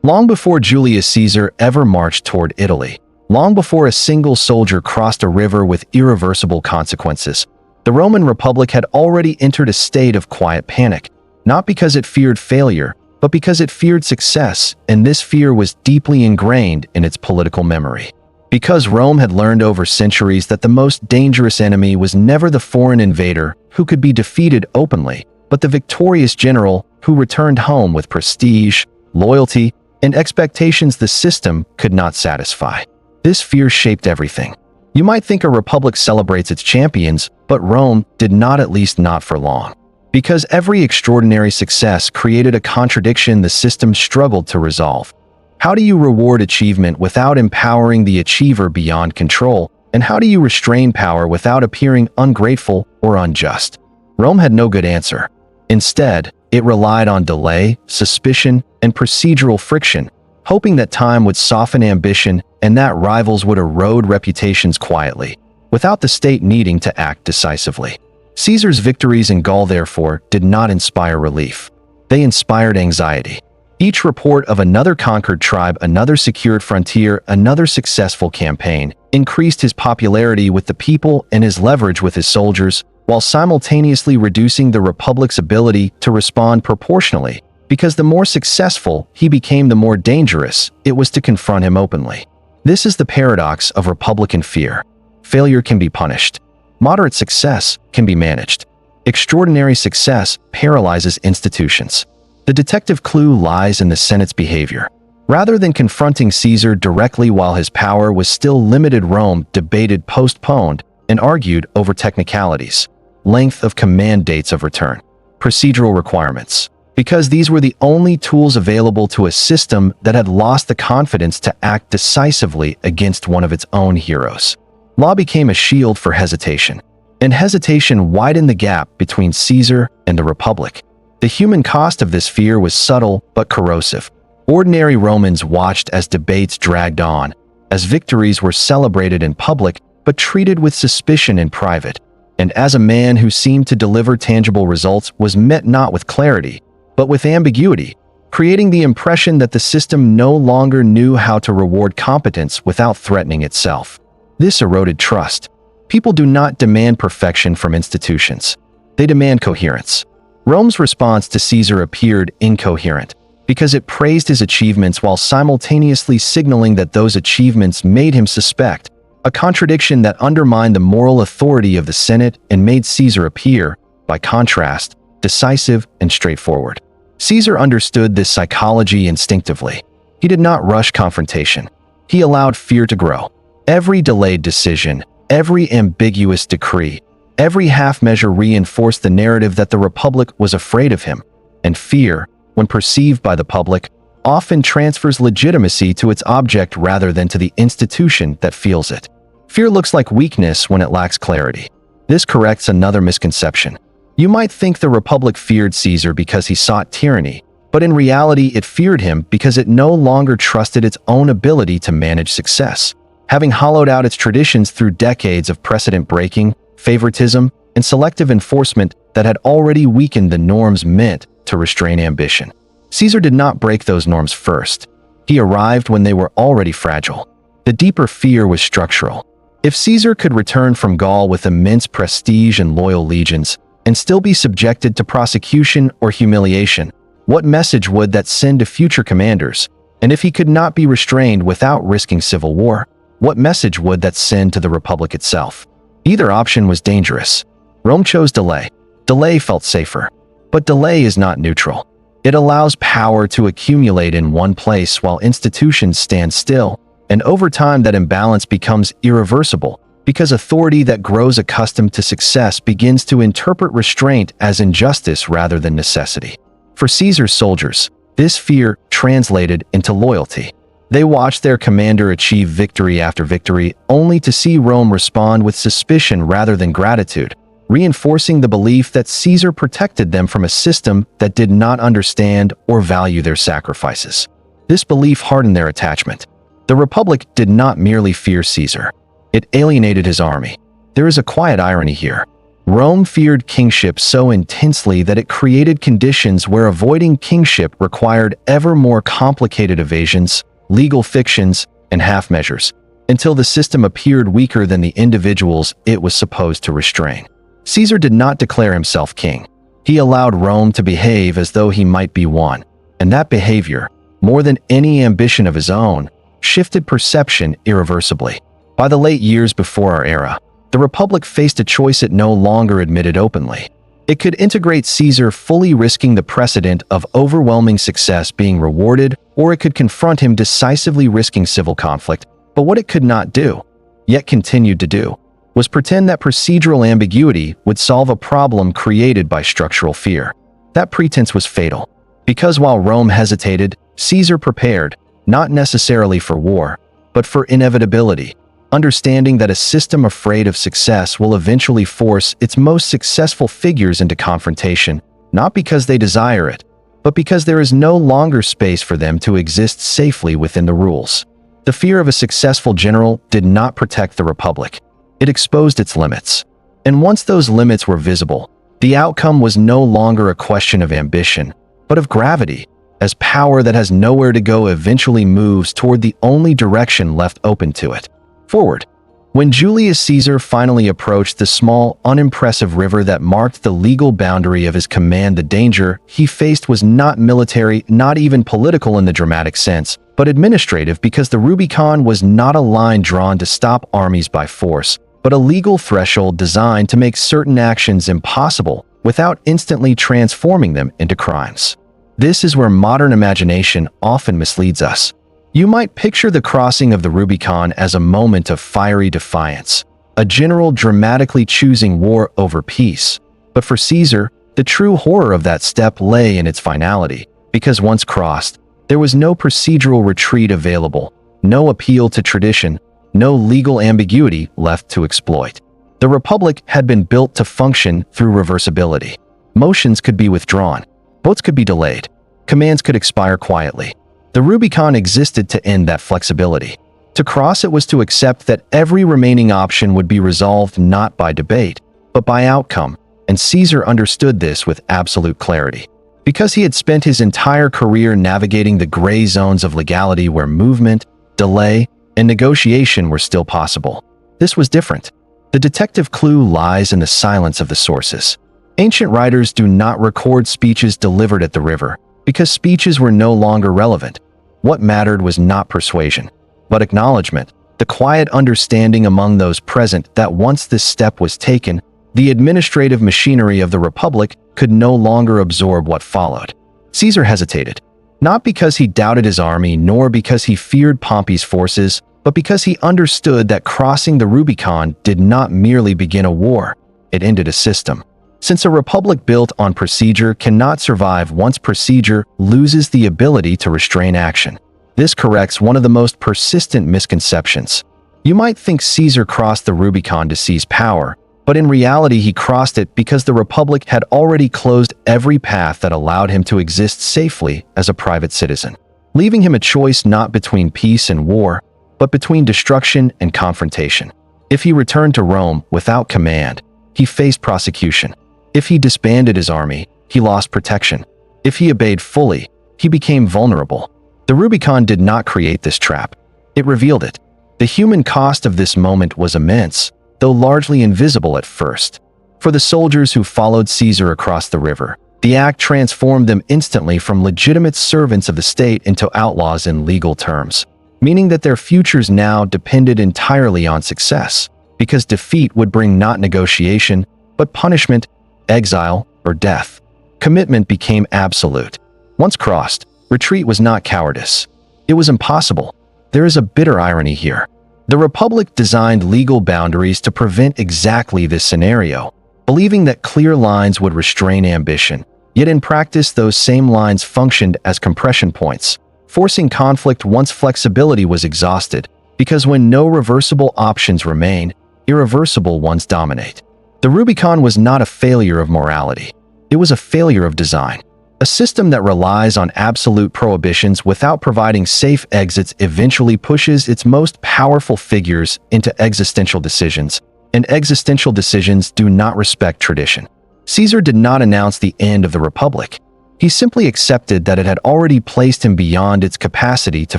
Long before Julius Caesar ever marched toward Italy, long before a single soldier crossed a river with irreversible consequences, the Roman Republic had already entered a state of quiet panic, not because it feared failure, but because it feared success, and this fear was deeply ingrained in its political memory. Because Rome had learned over centuries that the most dangerous enemy was never the foreign invader who could be defeated openly, but the victorious general who returned home with prestige, loyalty, and expectations the system could not satisfy. This fear shaped everything. You might think a republic celebrates its champions, but Rome did not, at least not for long. Because every extraordinary success created a contradiction the system struggled to resolve. How do you reward achievement without empowering the achiever beyond control? And how do you restrain power without appearing ungrateful or unjust? Rome had no good answer. Instead, it relied on delay, suspicion, and procedural friction, hoping that time would soften ambition and that rivals would erode reputations quietly, without the state needing to act decisively. Caesar's victories in Gaul, therefore, did not inspire relief. They inspired anxiety. Each report of another conquered tribe, another secured frontier, another successful campaign, increased his popularity with the people and his leverage with his soldiers, while simultaneously reducing the Republic's ability to respond proportionally, because the more successful he became, the more dangerous it was to confront him openly. This is the paradox of Republican fear. Failure can be punished. Moderate success can be managed. Extraordinary success paralyzes institutions. The detective clue lies in the Senate's behavior. Rather than confronting Caesar directly while his power was still limited, Rome debated, postponed, and argued over technicalities, length of command, dates of return, procedural requirements, because these were the only tools available to a system that had lost the confidence to act decisively against one of its own heroes. Law became a shield for hesitation, and hesitation widened the gap between Caesar and the Republic. The human cost of this fear was subtle but corrosive. Ordinary Romans watched as debates dragged on, as victories were celebrated in public but treated with suspicion in private, and as a man who seemed to deliver tangible results was met not with clarity, but with ambiguity, creating the impression that the system no longer knew how to reward competence without threatening itself. This eroded trust. People do not demand perfection from institutions. They demand coherence. Rome's response to Caesar appeared incoherent, because it praised his achievements while simultaneously signaling that those achievements made him suspect, a contradiction that undermined the moral authority of the Senate and made Caesar appear, by contrast, decisive and straightforward. Caesar understood this psychology instinctively. He did not rush confrontation. He allowed fear to grow. Every delayed decision, every ambiguous decree, every half-measure reinforced the narrative that the Republic was afraid of him, and fear, when perceived by the public, often transfers legitimacy to its object rather than to the institution that feels it. Fear looks like weakness when it lacks clarity. This corrects another misconception. You might think the Republic feared Caesar because he sought tyranny, but in reality it feared him because it no longer trusted its own ability to manage success. Having hollowed out its traditions through decades of precedent-breaking, favoritism, and selective enforcement that had already weakened the norms meant to restrain ambition. Caesar did not break those norms first. He arrived when they were already fragile. The deeper fear was structural. If Caesar could return from Gaul with immense prestige and loyal legions, and still be subjected to prosecution or humiliation, what message would that send to future commanders? And if he could not be restrained without risking civil war, what message would that send to the Republic itself? Either option was dangerous. Rome chose delay. Delay felt safer. But delay is not neutral. It allows power to accumulate in one place while institutions stand still, and over time that imbalance becomes irreversible, because authority that grows accustomed to success begins to interpret restraint as injustice rather than necessity. For Caesar's soldiers, this fear translated into loyalty. They watched their commander achieve victory after victory, only to see Rome respond with suspicion rather than gratitude, reinforcing the belief that Caesar protected them from a system that did not understand or value their sacrifices. This belief hardened their attachment. The Republic did not merely fear Caesar. It alienated his army. There is a quiet irony here. Rome feared kingship so intensely that it created conditions where avoiding kingship required ever more complicated evasions, legal fictions, and half-measures, until the system appeared weaker than the individuals it was supposed to restrain. Caesar did not declare himself king. He allowed Rome to behave as though he might be one, and that behavior, more than any ambition of his own, shifted perception irreversibly. By the late years before our era, the Republic faced a choice it no longer admitted openly. It could integrate Caesar, fully risking the precedent of overwhelming success being rewarded, or it could confront him, decisively risking civil conflict. But what it could not do, yet continued to do, was pretend that procedural ambiguity would solve a problem created by structural fear. That pretense was fatal, because while Rome hesitated, Caesar prepared, not necessarily for war, but for inevitability, understanding that a system afraid of success will eventually force its most successful figures into confrontation, not because they desire it, but because there is no longer space for them to exist safely within the rules. The fear of a successful general did not protect the Republic. It exposed its limits. And once those limits were visible, the outcome was no longer a question of ambition, but of gravity, as power that has nowhere to go eventually moves toward the only direction left open to it: forward. When Julius Caesar finally approached the small, unimpressive river that marked the legal boundary of his command, the danger he faced was not military, not even political in the dramatic sense, but administrative, because the Rubicon was not a line drawn to stop armies by force, but a legal threshold designed to make certain actions impossible without instantly transforming them into crimes. This is where modern imagination often misleads us. You might picture the crossing of the Rubicon as a moment of fiery defiance, a general dramatically choosing war over peace. But for Caesar, the true horror of that step lay in its finality, because once crossed, there was no procedural retreat available, no appeal to tradition, no legal ambiguity left to exploit. The Republic had been built to function through reversibility. Motions could be withdrawn, votes could be delayed, commands could expire quietly. The Rubicon existed to end that flexibility. To cross it was to accept that every remaining option would be resolved not by debate, but by outcome, and Caesar understood this with absolute clarity. Because he had spent his entire career navigating the gray zones of legality where movement, delay, and negotiation were still possible. This was different. The detective clue lies in the silence of the sources. Ancient writers do not record speeches delivered at the river, because speeches were no longer relevant. What mattered was not persuasion, but acknowledgement, the quiet understanding among those present that once this step was taken, the administrative machinery of the Republic could no longer absorb what followed. Caesar hesitated. Not because he doubted his army, nor because he feared Pompey's forces, but because he understood that crossing the Rubicon did not merely begin a war, it ended a system. Since a republic built on procedure cannot survive once procedure loses the ability to restrain action. This corrects one of the most persistent misconceptions. You might think Caesar crossed the Rubicon to seize power, but in reality he crossed it because the republic had already closed every path that allowed him to exist safely as a private citizen, leaving him a choice not between peace and war, but between destruction and confrontation. If he returned to Rome without command, he faced prosecution. If he disbanded his army, he lost protection. If he obeyed fully, he became vulnerable. The Rubicon did not create this trap. It revealed it. The human cost of this moment was immense, though largely invisible at first. For the soldiers who followed Caesar across the river, the act transformed them instantly from legitimate servants of the state into outlaws in legal terms, meaning that their futures now depended entirely on success, because defeat would bring not negotiation, but punishment, exile, or death. Commitment became absolute. Once crossed, retreat was not cowardice. It was impossible. There is a bitter irony here. The Republic designed legal boundaries to prevent exactly this scenario, believing that clear lines would restrain ambition. Yet in practice, those same lines functioned as compression points, forcing conflict once flexibility was exhausted, because when no reversible options remain, irreversible ones dominate. The Rubicon was not a failure of morality. It was a failure of design. A system that relies on absolute prohibitions without providing safe exits eventually pushes its most powerful figures into existential decisions, and existential decisions do not respect tradition. Caesar did not announce the end of the Republic. He simply accepted that it had already placed him beyond its capacity to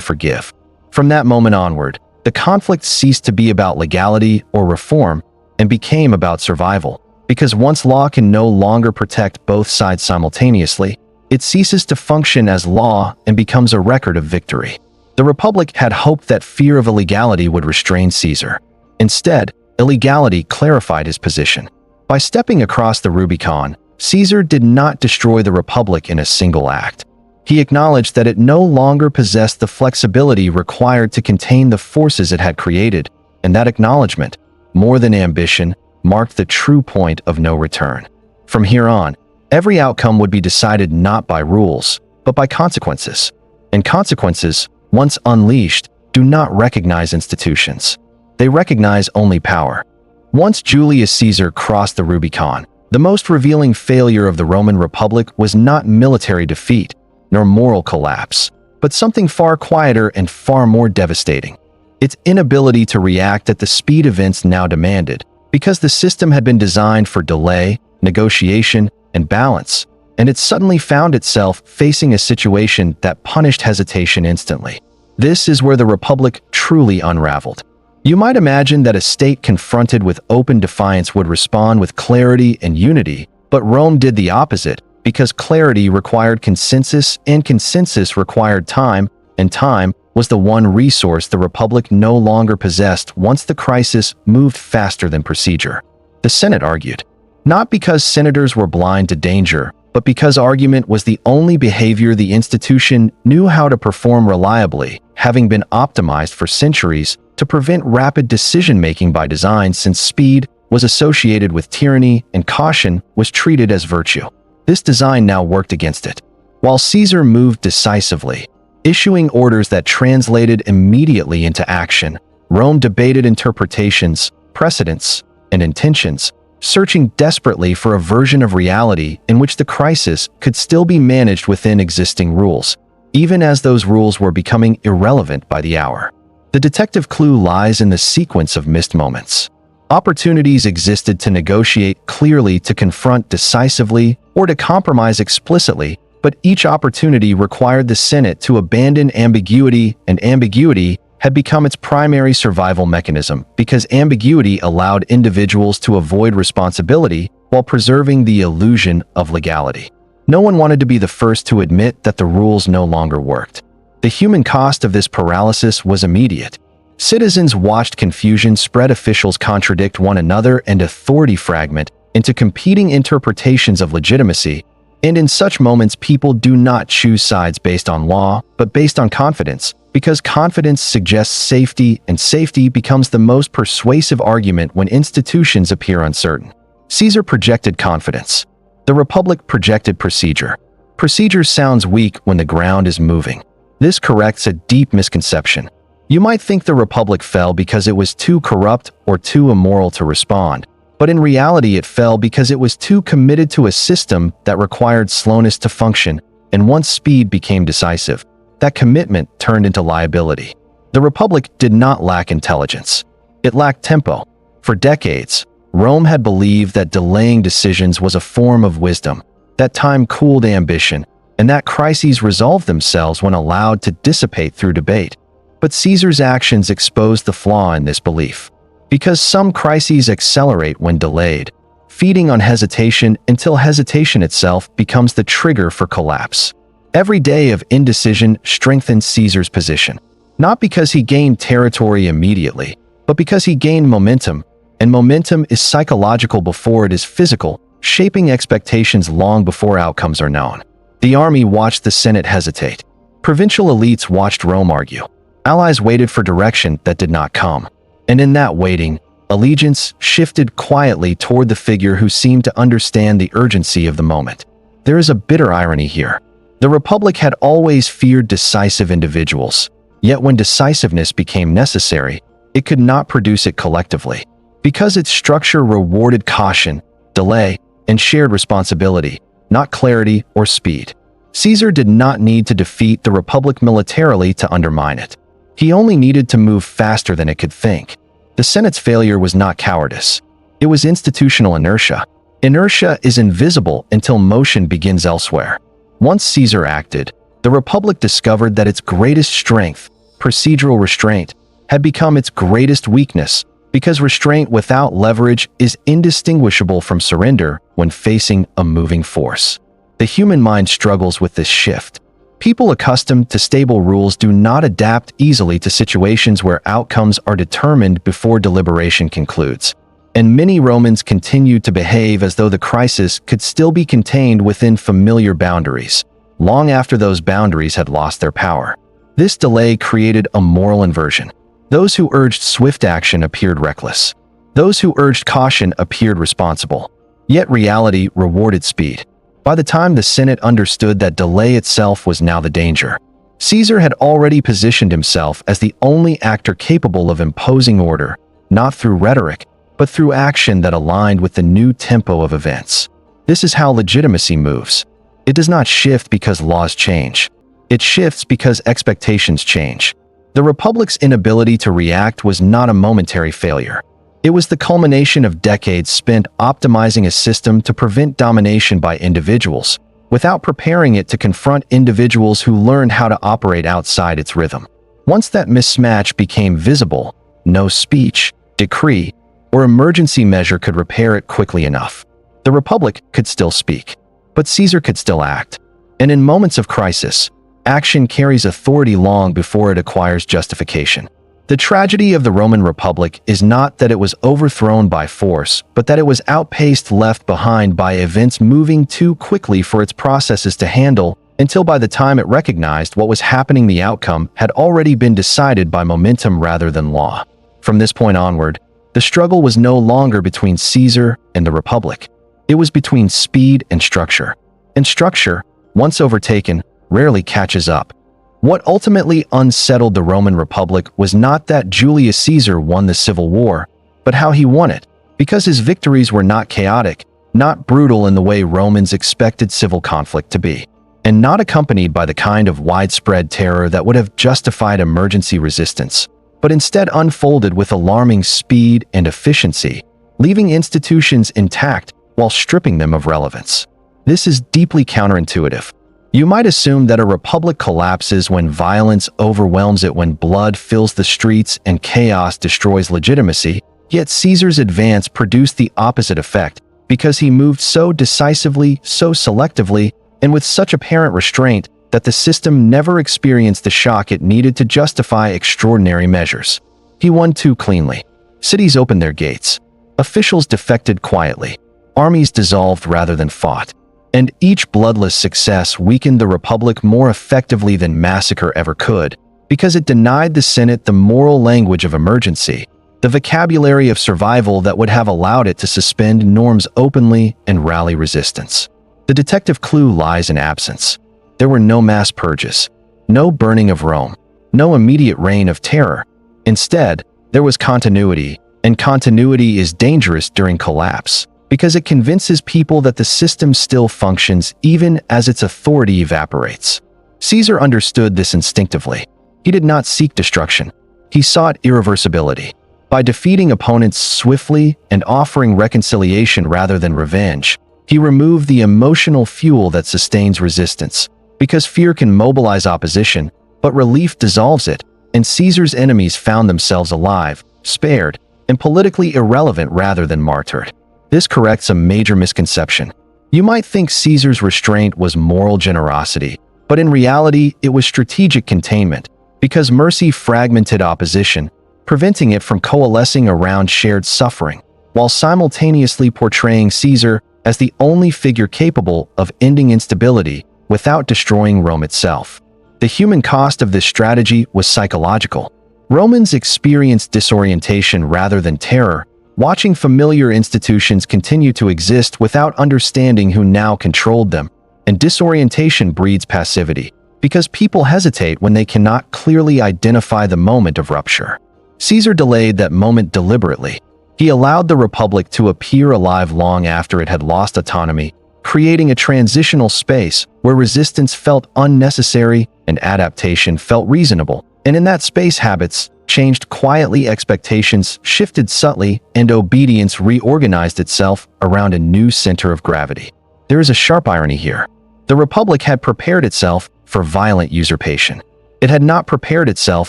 forgive. From that moment onward, the conflict ceased to be about legality or reform and became about survival. Because once law can no longer protect both sides simultaneously, it ceases to function as law and becomes a record of victory. The Republic had hoped that fear of illegality would restrain Caesar. Instead, illegality clarified his position. By stepping across the Rubicon, Caesar did not destroy the Republic in a single act. He acknowledged that it no longer possessed the flexibility required to contain the forces it had created, and that acknowledgement, more than ambition, marked the true point of no return. From here on, every outcome would be decided not by rules, but by consequences. And consequences, once unleashed, do not recognize institutions. They recognize only power. Once Julius Caesar crossed the Rubicon, the most revealing failure of the Roman Republic was not military defeat, nor moral collapse, but something far quieter and far more devastating. Its inability to react at the speed events now demanded, because the system had been designed for delay, negotiation, and balance, and it suddenly found itself facing a situation that punished hesitation instantly. This is where the Republic truly unraveled. You might imagine that a state confronted with open defiance would respond with clarity and unity, but Rome did the opposite, because clarity required consensus and consensus required time, and time was the one resource the Republic no longer possessed once the crisis moved faster than procedure. The Senate argued, not because senators were blind to danger, but because argument was the only behavior the institution knew how to perform reliably, having been optimized for centuries to prevent rapid decision-making by design, since speed was associated with tyranny and caution was treated as virtue. This design now worked against it. While Caesar moved decisively, issuing orders that translated immediately into action, Rome debated interpretations, precedents, and intentions, searching desperately for a version of reality in which the crisis could still be managed within existing rules, even as those rules were becoming irrelevant by the hour. The detective clue lies in the sequence of missed moments. Opportunities existed to negotiate clearly, to confront decisively, or to compromise explicitly, but each opportunity required the Senate to abandon ambiguity, and ambiguity had become its primary survival mechanism, because ambiguity allowed individuals to avoid responsibility while preserving the illusion of legality. No one wanted to be the first to admit that the rules no longer worked. The human cost of this paralysis was immediate. Citizens watched confusion spread, officials contradict one another, and authority fragment into competing interpretations of legitimacy. And in such moments, people do not choose sides based on law, but based on confidence, because confidence suggests safety, and safety becomes the most persuasive argument when institutions appear uncertain. Caesar projected confidence. The Republic projected procedure. Procedure sounds weak when the ground is moving. This corrects a deep misconception. You might think the Republic fell because it was too corrupt or too immoral to respond, but in reality it fell because it was too committed to a system that required slowness to function, and once speed became decisive, that commitment turned into liability. The Republic did not lack intelligence. It lacked tempo. For decades, Rome had believed that delaying decisions was a form of wisdom, that time cooled ambition, and that crises resolved themselves when allowed to dissipate through debate. But Caesar's actions exposed the flaw in this belief. Because some crises accelerate when delayed, feeding on hesitation until hesitation itself becomes the trigger for collapse. Every day of indecision strengthened Caesar's position, not because he gained territory immediately, but because he gained momentum, and momentum is psychological before it is physical, shaping expectations long before outcomes are known. The army watched the Senate hesitate. Provincial elites watched Rome argue. Allies waited for direction that did not come. And in that waiting, allegiance shifted quietly toward the figure who seemed to understand the urgency of the moment. There is a bitter irony here. The Republic had always feared decisive individuals, yet when decisiveness became necessary, it could not produce it collectively. Because its structure rewarded caution, delay, and shared responsibility, not clarity or speed. Caesar did not need to defeat the Republic militarily to undermine it. He only needed to move faster than it could think. The Senate's failure was not cowardice. It was institutional inertia. Inertia is invisible until motion begins elsewhere. Once Caesar acted, the Republic discovered that its greatest strength, procedural restraint, had become its greatest weakness, because restraint without leverage is indistinguishable from surrender when facing a moving force. The human mind struggles with this shift. People accustomed to stable rules do not adapt easily to situations where outcomes are determined before deliberation concludes. And many Romans continued to behave as though the crisis could still be contained within familiar boundaries, long after those boundaries had lost their power. This delay created a moral inversion. Those who urged swift action appeared reckless. Those who urged caution appeared responsible. Yet reality rewarded speed. By the time the Senate understood that delay itself was now the danger, Caesar had already positioned himself as the only actor capable of imposing order, not through rhetoric, but through action that aligned with the new tempo of events. This is how legitimacy moves. It does not shift because laws change. It shifts because expectations change. The Republic's inability to react was not a momentary failure. It was the culmination of decades spent optimizing a system to prevent domination by individuals, without preparing it to confront individuals who learned how to operate outside its rhythm. Once that mismatch became visible, no speech, decree, or emergency measure could repair it quickly enough. The Republic could still speak, but Caesar could still act. And in moments of crisis, action carries authority long before it acquires justification. The tragedy of the Roman Republic is not that it was overthrown by force, but that it was outpaced, left behind by events moving too quickly for its processes to handle, until by the time it recognized what was happening, the outcome had already been decided by momentum rather than law. From this point onward, the struggle was no longer between Caesar and the Republic. It was between speed and structure. And structure, once overtaken, rarely catches up. What ultimately unsettled the Roman Republic was not that Julius Caesar won the civil war, but how he won it, because his victories were not chaotic, not brutal in the way Romans expected civil conflict to be, and not accompanied by the kind of widespread terror that would have justified emergency resistance, but instead unfolded with alarming speed and efficiency, leaving institutions intact while stripping them of relevance. This is deeply counterintuitive. You might assume that a republic collapses when violence overwhelms it, when blood fills the streets and chaos destroys legitimacy, yet Caesar's advance produced the opposite effect, because he moved so decisively, so selectively, and with such apparent restraint that the system never experienced the shock it needed to justify extraordinary measures. He won too cleanly. Cities opened their gates. Officials defected quietly. Armies dissolved rather than fought. And each bloodless success weakened the Republic more effectively than massacre ever could, because it denied the Senate the moral language of emergency, the vocabulary of survival that would have allowed it to suspend norms openly and rally resistance. The detective clue lies in absence. There were no mass purges, no burning of Rome, no immediate reign of terror. Instead, there was continuity, and continuity is dangerous during collapse, because it convinces people that the system still functions even as its authority evaporates. Caesar understood this instinctively. He did not seek destruction. He sought irreversibility. By defeating opponents swiftly and offering reconciliation rather than revenge, he removed the emotional fuel that sustains resistance. Because fear can mobilize opposition, but relief dissolves it, and Caesar's enemies found themselves alive, spared, and politically irrelevant rather than martyred. This corrects a major misconception. You might think Caesar's restraint was moral generosity, but in reality, it was strategic containment, because mercy fragmented opposition, preventing it from coalescing around shared suffering, while simultaneously portraying Caesar as the only figure capable of ending instability without destroying Rome itself. The human cost of this strategy was psychological. Romans experienced disorientation rather than terror, watching familiar institutions continue to exist without understanding who now controlled them, and disorientation breeds passivity, because people hesitate when they cannot clearly identify the moment of rupture. Caesar delayed that moment deliberately. He allowed the Republic to appear alive long after it had lost autonomy, creating a transitional space where resistance felt unnecessary and adaptation felt reasonable. And in that space, habits changed quietly, expectations shifted subtly, and obedience reorganized itself around a new center of gravity. There is a sharp irony here. The Republic had prepared itself for violent usurpation. It had not prepared itself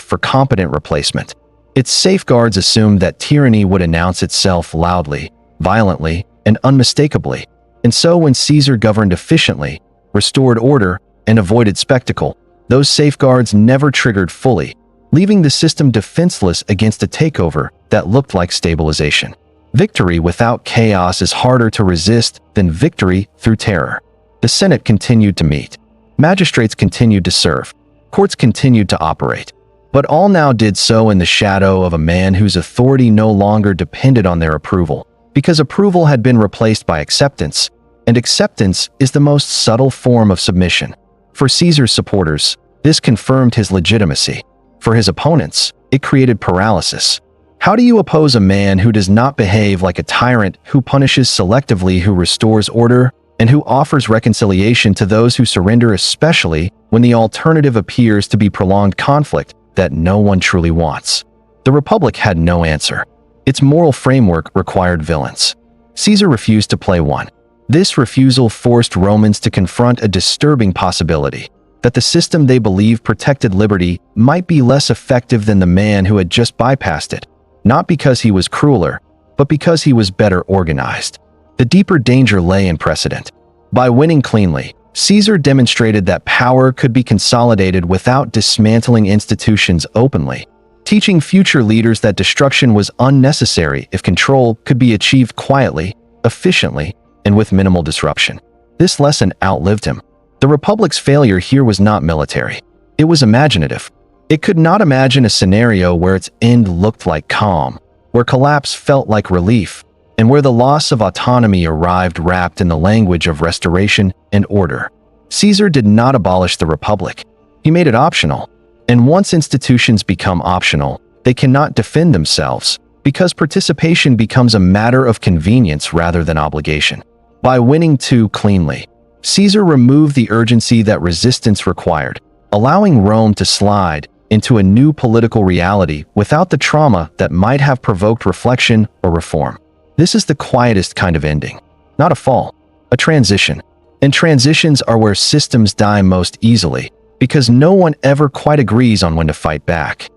for competent replacement. Its safeguards assumed that tyranny would announce itself loudly, violently, and unmistakably. And so when Caesar governed efficiently, restored order, and avoided spectacle, those safeguards never triggered fully, leaving the system defenseless against a takeover that looked like stabilization. Victory without chaos is harder to resist than victory through terror. The Senate continued to meet. Magistrates continued to serve. Courts continued to operate. But all now did so in the shadow of a man whose authority no longer depended on their approval, because approval had been replaced by acceptance, and acceptance is the most subtle form of submission. For Caesar's supporters, this confirmed his legitimacy. For his opponents, it created paralysis. How do you oppose a man who does not behave like a tyrant, who punishes selectively, who restores order, and who offers reconciliation to those who surrender, especially when the alternative appears to be prolonged conflict that no one truly wants? The Republic had no answer. Its moral framework required villains. Caesar refused to play one. This refusal forced Romans to confront a disturbing possibility: that the system they believed protected liberty might be less effective than the man who had just bypassed it, not because he was crueler, but because he was better organized. The deeper danger lay in precedent. By winning cleanly, Caesar demonstrated that power could be consolidated without dismantling institutions openly, teaching future leaders that destruction was unnecessary if control could be achieved quietly, efficiently, and with minimal disruption. This lesson outlived him. The Republic's failure here was not military. It was imaginative. It could not imagine a scenario where its end looked like calm, where collapse felt like relief, and where the loss of autonomy arrived wrapped in the language of restoration and order. Caesar did not abolish the Republic. He made it optional. And once institutions become optional, they cannot defend themselves, because participation becomes a matter of convenience rather than obligation. By winning too cleanly, Caesar removed the urgency that resistance required, allowing Rome to slide into a new political reality without the trauma that might have provoked reflection or reform. This is the quietest kind of ending. Not a fall, a transition. And transitions are where systems die most easily, because no one ever quite agrees on when to fight back.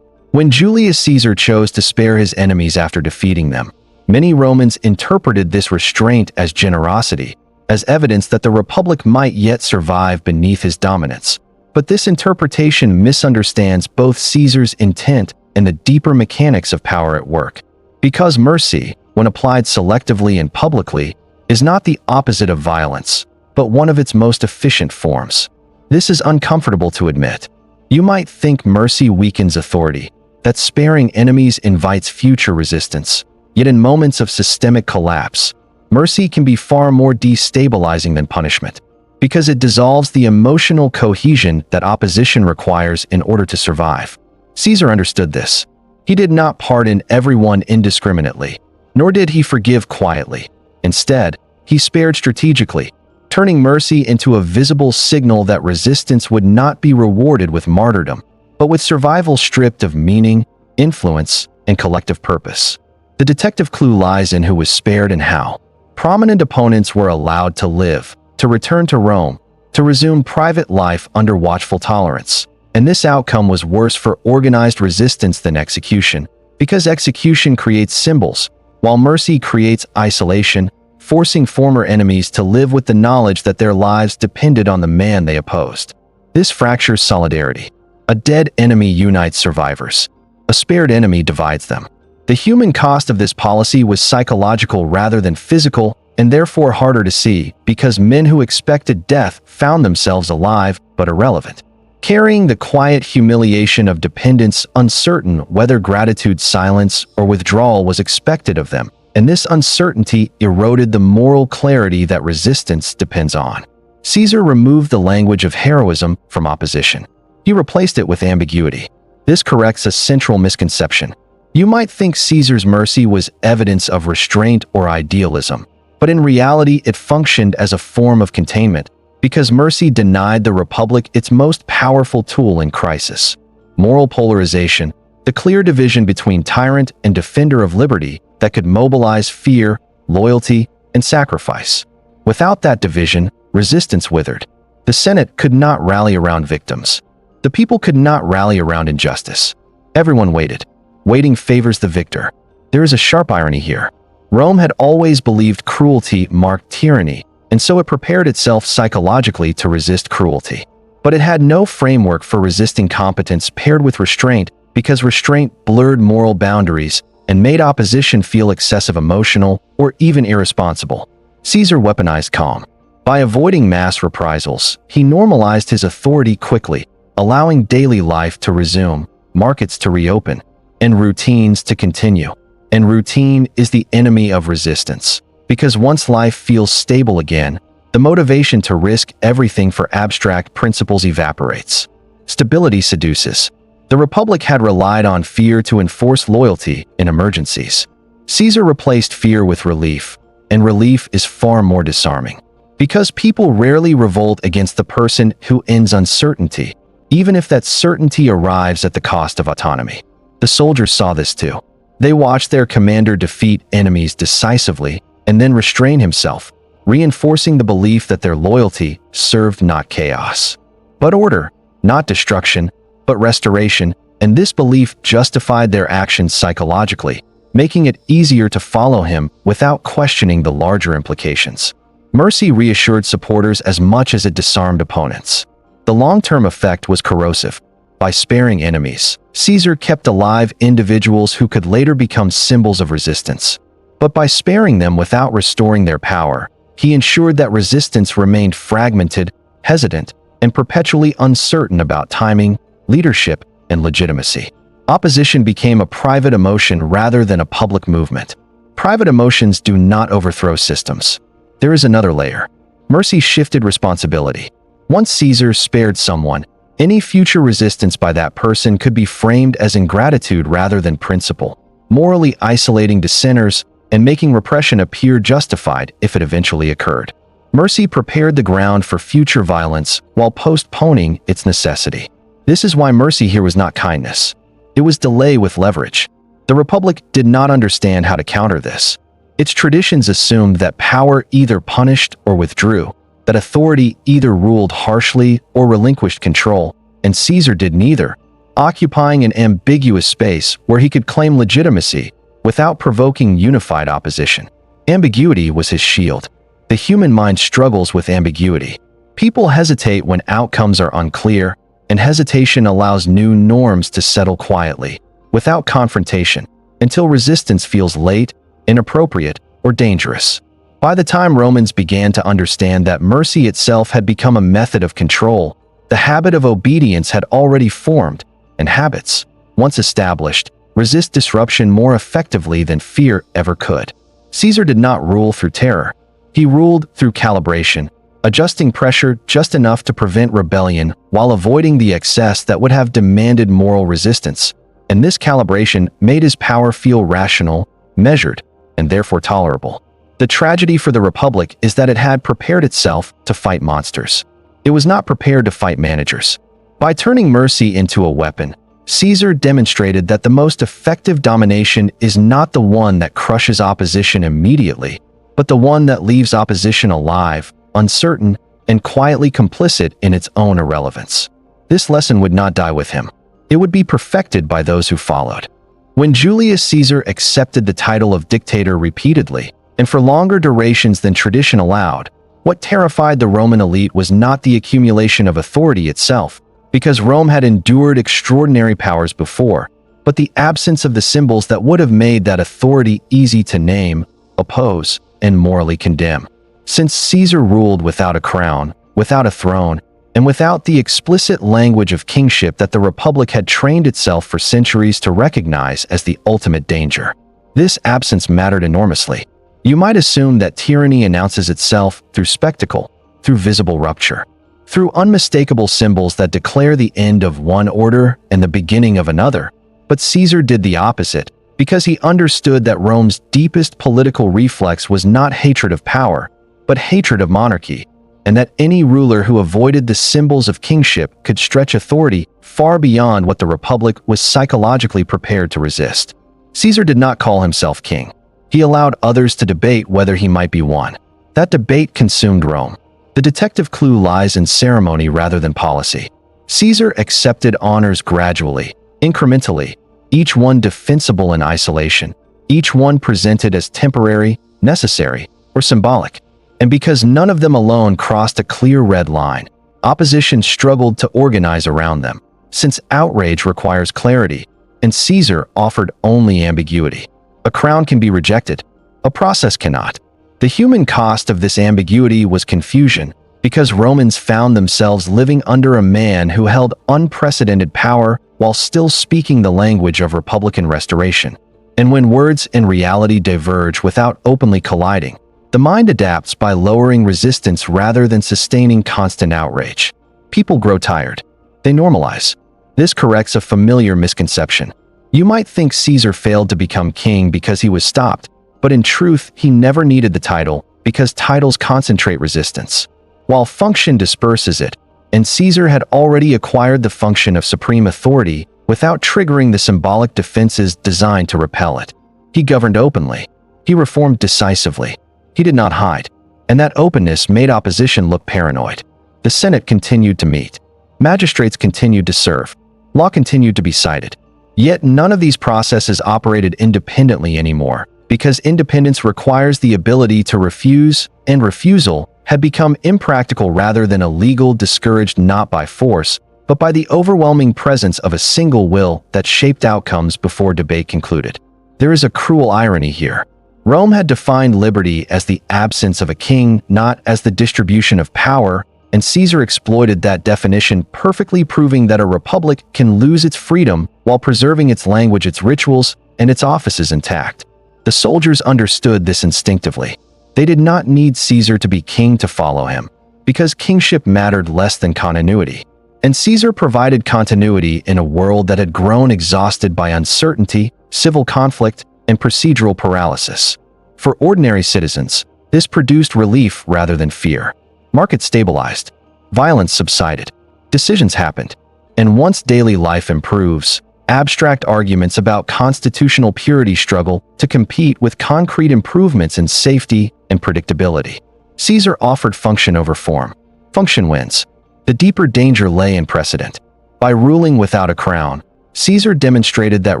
When Julius Caesar chose to spare his enemies after defeating them, many Romans interpreted this restraint as generosity, as evidence that the Republic might yet survive beneath his dominance. But this interpretation misunderstands both Caesar's intent and the deeper mechanics of power at work. Because mercy, when applied selectively and publicly, is not the opposite of violence. but one of its most efficient forms. This is uncomfortable to admit. You might think mercy weakens authority, that sparing enemies invites future resistance. Yet in moments of systemic collapse, mercy can be far more destabilizing than punishment, because it dissolves the emotional cohesion that opposition requires in order to survive. Caesar understood this. He did not pardon everyone indiscriminately, nor did he forgive quietly. Instead, he spared strategically, turning mercy into a visible signal that resistance would not be rewarded with martyrdom, but with survival stripped of meaning, influence, and collective purpose. The detective clue lies in who was spared and how. Prominent opponents were allowed to live, to return to Rome, to resume private life under watchful tolerance. And this outcome was worse for organized resistance than execution, because execution creates symbols, while mercy creates isolation, forcing former enemies to live with the knowledge that their lives depended on the man they opposed. This fractures solidarity. A dead enemy unites survivors. A spared enemy divides them. The human cost of this policy was psychological rather than physical, and therefore harder to see, because men who expected death found themselves alive but irrelevant, carrying the quiet humiliation of dependence, uncertain whether gratitude, silence, or withdrawal was expected of them. And this uncertainty eroded the moral clarity that resistance depends on. Caesar removed the language of heroism from opposition. He replaced it with ambiguity. This corrects a central misconception. You might think Caesar's mercy was evidence of restraint or idealism, but in reality it functioned as a form of containment, because mercy denied the Republic its most powerful tool in crisis: moral polarization, the clear division between tyrant and defender of liberty that could mobilize fear, loyalty, and sacrifice. Without that division, resistance withered. The Senate could not rally around victims. The people could not rally around injustice. Everyone waited. Waiting favors the victor. There is a sharp irony here. Rome had always believed cruelty marked tyranny, and so it prepared itself psychologically to resist cruelty. But it had no framework for resisting competence paired with restraint, because restraint blurred moral boundaries and made opposition feel excessive, emotional, or even irresponsible. Caesar weaponized calm. By avoiding mass reprisals, he normalized his authority quickly, allowing daily life to resume, markets to reopen, and routines to continue. And routine is the enemy of resistance, because once life feels stable again, the motivation to risk everything for abstract principles evaporates. Stability seduces. The Republic had relied on fear to enforce loyalty in emergencies. Caesar replaced fear with relief, and relief is far more disarming. Because people rarely revolt against the person who ends uncertainty, even if that certainty arrives at the cost of autonomy. The soldiers saw this too. They watched their commander defeat enemies decisively and then restrain himself, reinforcing the belief that their loyalty served not chaos, but order, not destruction, but restoration, and this belief justified their actions psychologically, making it easier to follow him without questioning the larger implications. Mercy reassured supporters as much as it disarmed opponents. The long-term effect was corrosive. By sparing enemies, Caesar kept alive individuals who could later become symbols of resistance. But by sparing them without restoring their power, he ensured that resistance remained fragmented, hesitant, and perpetually uncertain about timing, leadership, and legitimacy. Opposition became a private emotion rather than a public movement. Private emotions do not overthrow systems. There is another layer. Mercy shifted responsibility. Once Caesar spared someone, any future resistance by that person could be framed as ingratitude rather than principle, morally isolating dissenters and making repression appear justified if it eventually occurred. Mercy prepared the ground for future violence while postponing its necessity. This is why mercy here was not kindness. It was delay with leverage. The Republic did not understand how to counter this. Its traditions assumed that power either punished or withdrew, that authority either ruled harshly or relinquished control, and Caesar did neither, occupying an ambiguous space where he could claim legitimacy without provoking unified opposition. Ambiguity was his shield. The human mind struggles with ambiguity. People hesitate when outcomes are unclear, and hesitation allows new norms to settle quietly, without confrontation, until resistance feels late, inappropriate, or dangerous. By the time Romans began to understand that mercy itself had become a method of control, the habit of obedience had already formed, and habits, once established, resist disruption more effectively than fear ever could. Caesar did not rule through terror. He ruled through calibration, adjusting pressure just enough to prevent rebellion while avoiding the excess that would have demanded moral resistance. And this calibration made his power feel rational, measured, and therefore tolerable. The tragedy for the Republic is that it had prepared itself to fight monsters. It was not prepared to fight managers. By turning mercy into a weapon, Caesar demonstrated that the most effective domination is not the one that crushes opposition immediately, but the one that leaves opposition alive, uncertain, and quietly complicit in its own irrelevance. This lesson would not die with him. It would be perfected by those who followed. When Julius Caesar accepted the title of dictator repeatedly, and for longer durations than tradition allowed, what terrified the Roman elite was not the accumulation of authority itself, because Rome had endured extraordinary powers before, but the absence of the symbols that would have made that authority easy to name, oppose, and morally condemn. Since Caesar ruled without a crown, without a throne, and without the explicit language of kingship that the Republic had trained itself for centuries to recognize as the ultimate danger, this absence mattered enormously. You might assume that tyranny announces itself through spectacle, through visible rupture, through unmistakable symbols that declare the end of one order and the beginning of another. But Caesar did the opposite, because he understood that Rome's deepest political reflex was not hatred of power, but hatred of monarchy, and that any ruler who avoided the symbols of kingship could stretch authority far beyond what the Republic was psychologically prepared to resist. Caesar did not call himself king. He allowed others to debate whether he might be one. That debate consumed Rome. The detective clue lies in ceremony rather than policy. Caesar accepted honors gradually, incrementally, each one defensible in isolation, each one presented as temporary, necessary, or symbolic. And because none of them alone crossed a clear red line, opposition struggled to organize around them, since outrage requires clarity, and Caesar offered only ambiguity. A crown can be rejected. A process cannot. The human cost of this ambiguity was confusion, because Romans found themselves living under a man who held unprecedented power while still speaking the language of republican restoration. And when words and reality diverge without openly colliding, the mind adapts by lowering resistance rather than sustaining constant outrage. People grow tired. They normalize. This corrects a familiar misconception. You might think Caesar failed to become king because he was stopped, but in truth, he never needed the title because titles concentrate resistance, while function disperses it, and Caesar had already acquired the function of supreme authority without triggering the symbolic defenses designed to repel it. He governed openly. He reformed decisively. He did not hide, and that openness made opposition look paranoid. The Senate continued to meet. Magistrates continued to serve. Law continued to be cited. Yet none of these processes operated independently anymore, because independence requires the ability to refuse, and refusal had become impractical rather than illegal, discouraged not by force, but by the overwhelming presence of a single will that shaped outcomes before debate concluded. There is a cruel irony here. Rome had defined liberty as the absence of a king, not as the distribution of power, and Caesar exploited that definition, perfectly proving that a republic can lose its freedom while preserving its language, its rituals, and its offices intact. The soldiers understood this instinctively. They did not need Caesar to be king to follow him, because kingship mattered less than continuity. And Caesar provided continuity in a world that had grown exhausted by uncertainty, civil conflict, and procedural paralysis. For ordinary citizens, this produced relief rather than fear. Markets stabilized. Violence subsided. Decisions happened. And once daily life improves, abstract arguments about constitutional purity struggle to compete with concrete improvements in safety and predictability. Caesar offered function over form. Function wins. The deeper danger lay in precedent. By ruling without a crown, Caesar demonstrated that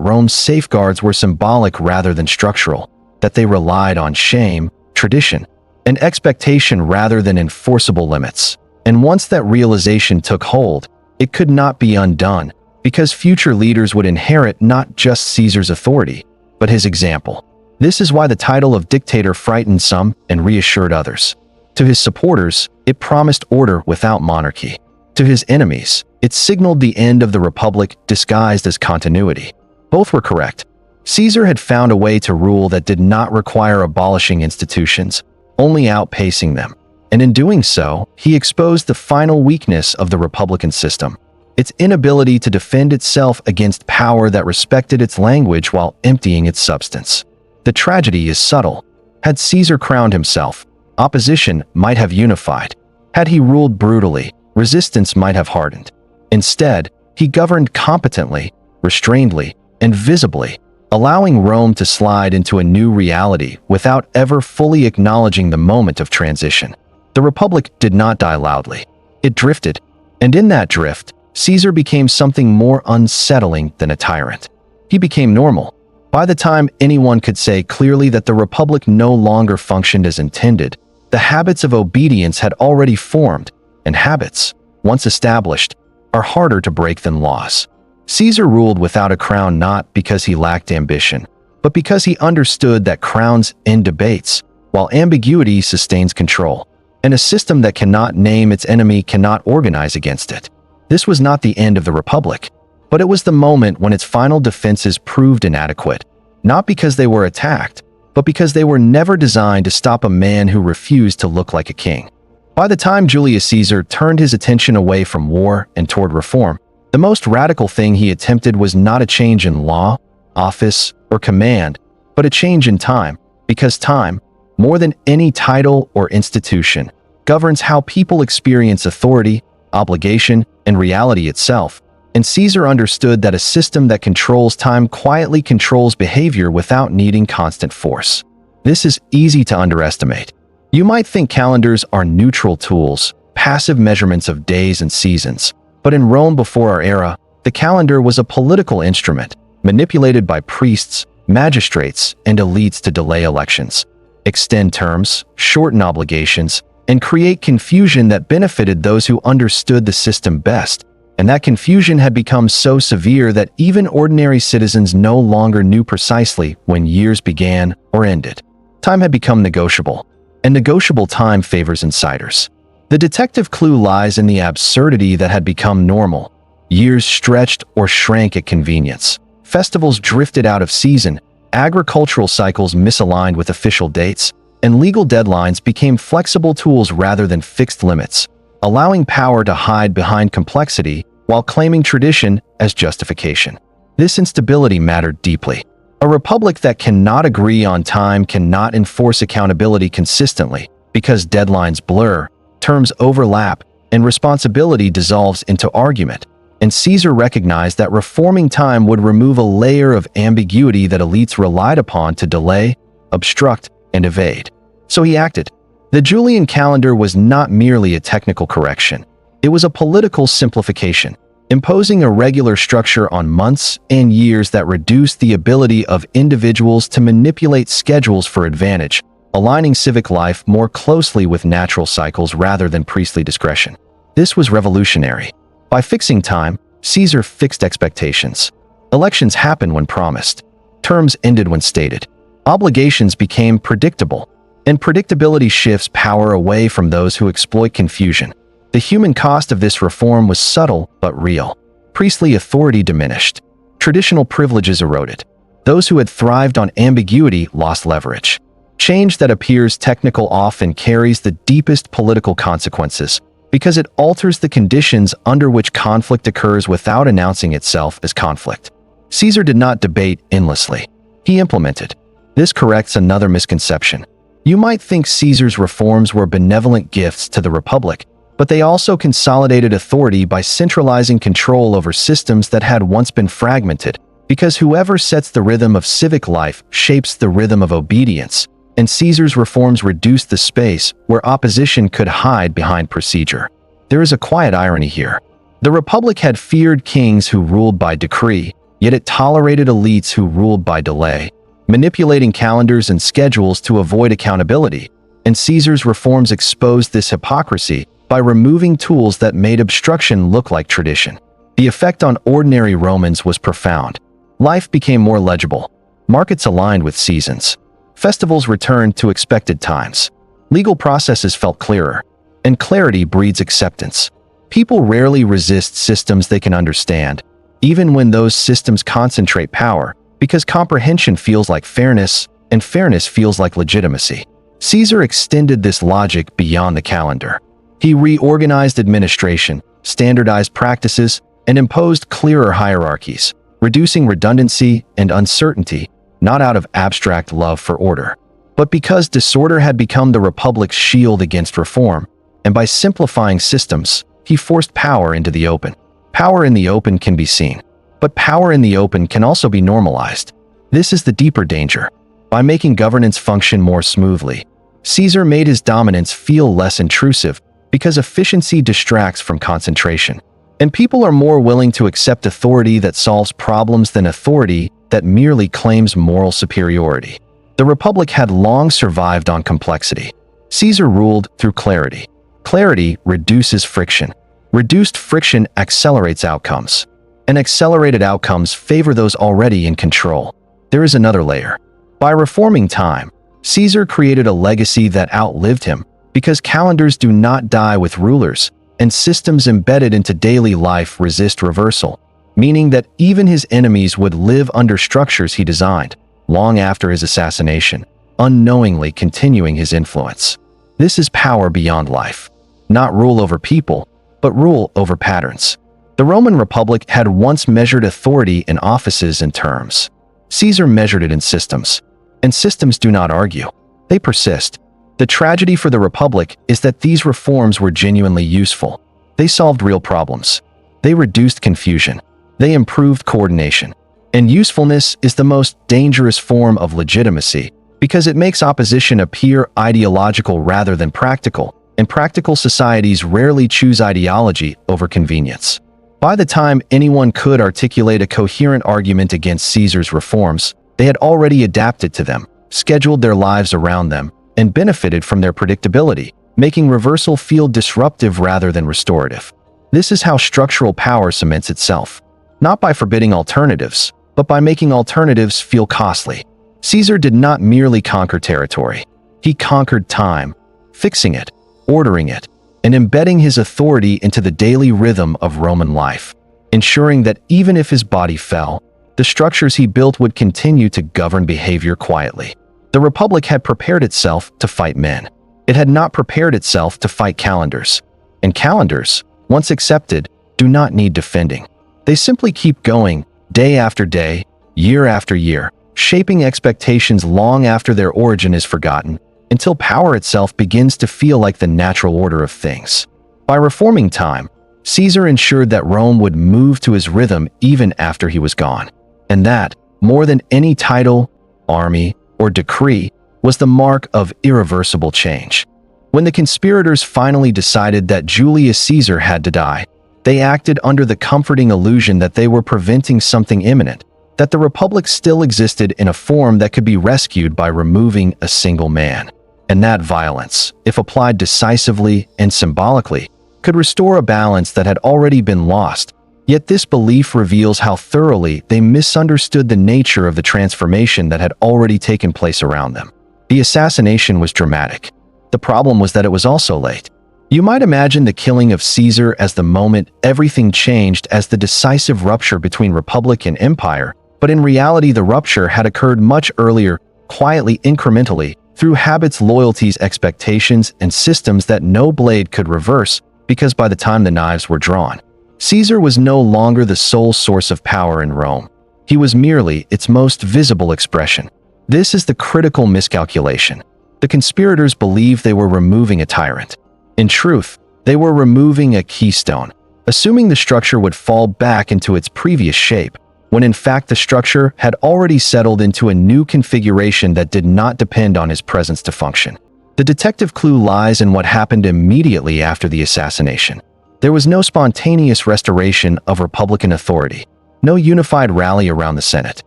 Rome's safeguards were symbolic rather than structural, that they relied on shame, tradition, and expectation rather than enforceable limits. And once that realization took hold, it could not be undone, because future leaders would inherit not just Caesar's authority, but his example. This is why the title of dictator frightened some and reassured others. To his supporters, it promised order without monarchy. To his enemies, it signaled the end of the republic disguised as continuity. Both were correct. Caesar had found a way to rule that did not require abolishing institutions, only outpacing them. And in doing so, he exposed the final weakness of the republican system, its inability to defend itself against power that respected its language while emptying its substance. The tragedy is subtle. Had Caesar crowned himself, opposition might have unified. Had he ruled brutally, resistance might have hardened. Instead, he governed competently, restrainedly, and visibly, allowing Rome to slide into a new reality without ever fully acknowledging the moment of transition. The Republic did not die loudly. It drifted, and in that drift, Caesar became something more unsettling than a tyrant. He became normal. By the time anyone could say clearly that the Republic no longer functioned as intended, the habits of obedience had already formed, and habits, once established, are harder to break than laws. Caesar ruled without a crown not because he lacked ambition, but because he understood that crowns end debates, while ambiguity sustains control, and a system that cannot name its enemy cannot organize against it. This was not the end of the Republic, but it was the moment when its final defenses proved inadequate, not because they were attacked, but because they were never designed to stop a man who refused to look like a king. By the time Julius Caesar turned his attention away from war and toward reform, the most radical thing he attempted was not a change in law, office, or command, but a change in time, because time, more than any title or institution, governs how people experience authority, obligation, and reality itself. And Caesar understood that a system that controls time quietly controls behavior without needing constant force. This is easy to underestimate. You might think calendars are neutral tools, passive measurements of days and seasons. But in Rome before our era, the calendar was a political instrument, manipulated by priests, magistrates, and elites to delay elections, extend terms, shorten obligations, and create confusion that benefited those who understood the system best. And that confusion had become so severe that even ordinary citizens no longer knew precisely when years began or ended. Time had become negotiable, and negotiable time favors insiders. The detective clue lies in the absurdity that had become normal. Years stretched or shrank at convenience. Festivals drifted out of season, agricultural cycles misaligned with official dates, and legal deadlines became flexible tools rather than fixed limits, allowing power to hide behind complexity while claiming tradition as justification. This instability mattered deeply. A republic that cannot agree on time cannot enforce accountability consistently because deadlines blur, terms overlap, and responsibility dissolves into argument. And Caesar recognized that reforming time would remove a layer of ambiguity that elites relied upon to delay, obstruct, and evade. So he acted. The Julian calendar was not merely a technical correction. It was a political simplification, imposing a regular structure on months and years that reduced the ability of individuals to manipulate schedules for advantage, aligning civic life more closely with natural cycles rather than priestly discretion. This was revolutionary. By fixing time, Caesar fixed expectations. Elections happened when promised. Terms ended when stated. Obligations became predictable, and predictability shifts power away from those who exploit confusion. The human cost of this reform was subtle but real. Priestly authority diminished. Traditional privileges eroded. Those who had thrived on ambiguity lost leverage. Change that appears technical often carries the deepest political consequences because it alters the conditions under which conflict occurs without announcing itself as conflict. Caesar did not debate endlessly. He implemented. This corrects another misconception. You might think Caesar's reforms were benevolent gifts to the Republic, but they also consolidated authority by centralizing control over systems that had once been fragmented, because whoever sets the rhythm of civic life shapes the rhythm of obedience. And Caesar's reforms reduced the space where opposition could hide behind procedure. There is a quiet irony here. The Republic had feared kings who ruled by decree, yet it tolerated elites who ruled by delay, manipulating calendars and schedules to avoid accountability. And Caesar's reforms exposed this hypocrisy by removing tools that made obstruction look like tradition. The effect on ordinary Romans was profound. Life became more legible. Markets aligned with seasons. Festivals returned to expected times. Legal processes felt clearer, and clarity breeds acceptance. People rarely resist systems they can understand, even when those systems concentrate power, because comprehension feels like fairness, and fairness feels like legitimacy. Caesar extended this logic beyond the calendar. He reorganized administration, standardized practices, and imposed clearer hierarchies, reducing redundancy and uncertainty, not out of abstract love for order, but because disorder had become the Republic's shield against reform, and by simplifying systems, he forced power into the open. Power in the open can be seen, but power in the open can also be normalized. This is the deeper danger. By making governance function more smoothly, Caesar made his dominance feel less intrusive because efficiency distracts from concentration. And people are more willing to accept authority that solves problems than authority that merely claims moral superiority. The Republic had long survived on complexity. Caesar ruled through clarity. Clarity reduces friction. Reduced friction accelerates outcomes. And accelerated outcomes favor those already in control. There is another layer. By reforming time, Caesar created a legacy that outlived him, because calendars do not die with rulers, and systems embedded into daily life resist reversal, meaning that even his enemies would live under structures he designed, long after his assassination, unknowingly continuing his influence. This is power beyond life. Not rule over people, but rule over patterns. The Roman Republic had once measured authority in offices and terms. Caesar measured it in systems. And systems do not argue. They persist. The tragedy for the Republic is that these reforms were genuinely useful. They solved real problems. They reduced confusion. They improved coordination. And usefulness is the most dangerous form of legitimacy because it makes opposition appear ideological rather than practical, and practical societies rarely choose ideology over convenience. By the time anyone could articulate a coherent argument against Caesar's reforms, they had already adapted to them, scheduled their lives around them, and benefited from their predictability, making reversal feel disruptive rather than restorative. This is how structural power cements itself, not by forbidding alternatives, but by making alternatives feel costly. Caesar did not merely conquer territory. He conquered time, fixing it, ordering it, and embedding his authority into the daily rhythm of Roman life, ensuring that even if his body fell, the structures he built would continue to govern behavior quietly. The Republic had prepared itself to fight men. It had not prepared itself to fight calendars. And calendars, once accepted, do not need defending. They simply keep going, day after day, year after year, shaping expectations long after their origin is forgotten, until power itself begins to feel like the natural order of things. By reforming time, Caesar ensured that Rome would move to his rhythm even after he was gone. And that, more than any title, army, or decree, was the mark of irreversible change. When the conspirators finally decided that Julius Caesar had to die, they acted under the comforting illusion that they were preventing something imminent, that the Republic still existed in a form that could be rescued by removing a single man. And that violence, if applied decisively and symbolically, could restore a balance that had already been lost. Yet this belief reveals how thoroughly they misunderstood the nature of the transformation that had already taken place around them. The assassination was dramatic. The problem was that it was also late. You might imagine the killing of Caesar as the moment everything changed, as the decisive rupture between Republic and Empire, but in reality the rupture had occurred much earlier, quietly, incrementally, through habits, loyalties, expectations, and systems that no blade could reverse, because by the time the knives were drawn, Caesar was no longer the sole source of power in Rome. He was merely its most visible expression. This is the critical miscalculation. The conspirators believed they were removing a tyrant. In truth, they were removing a keystone, assuming the structure would fall back into its previous shape, when in fact the structure had already settled into a new configuration that did not depend on his presence to function. The detective clue lies in what happened immediately after the assassination. There was no spontaneous restoration of Republican authority, no unified rally around the Senate,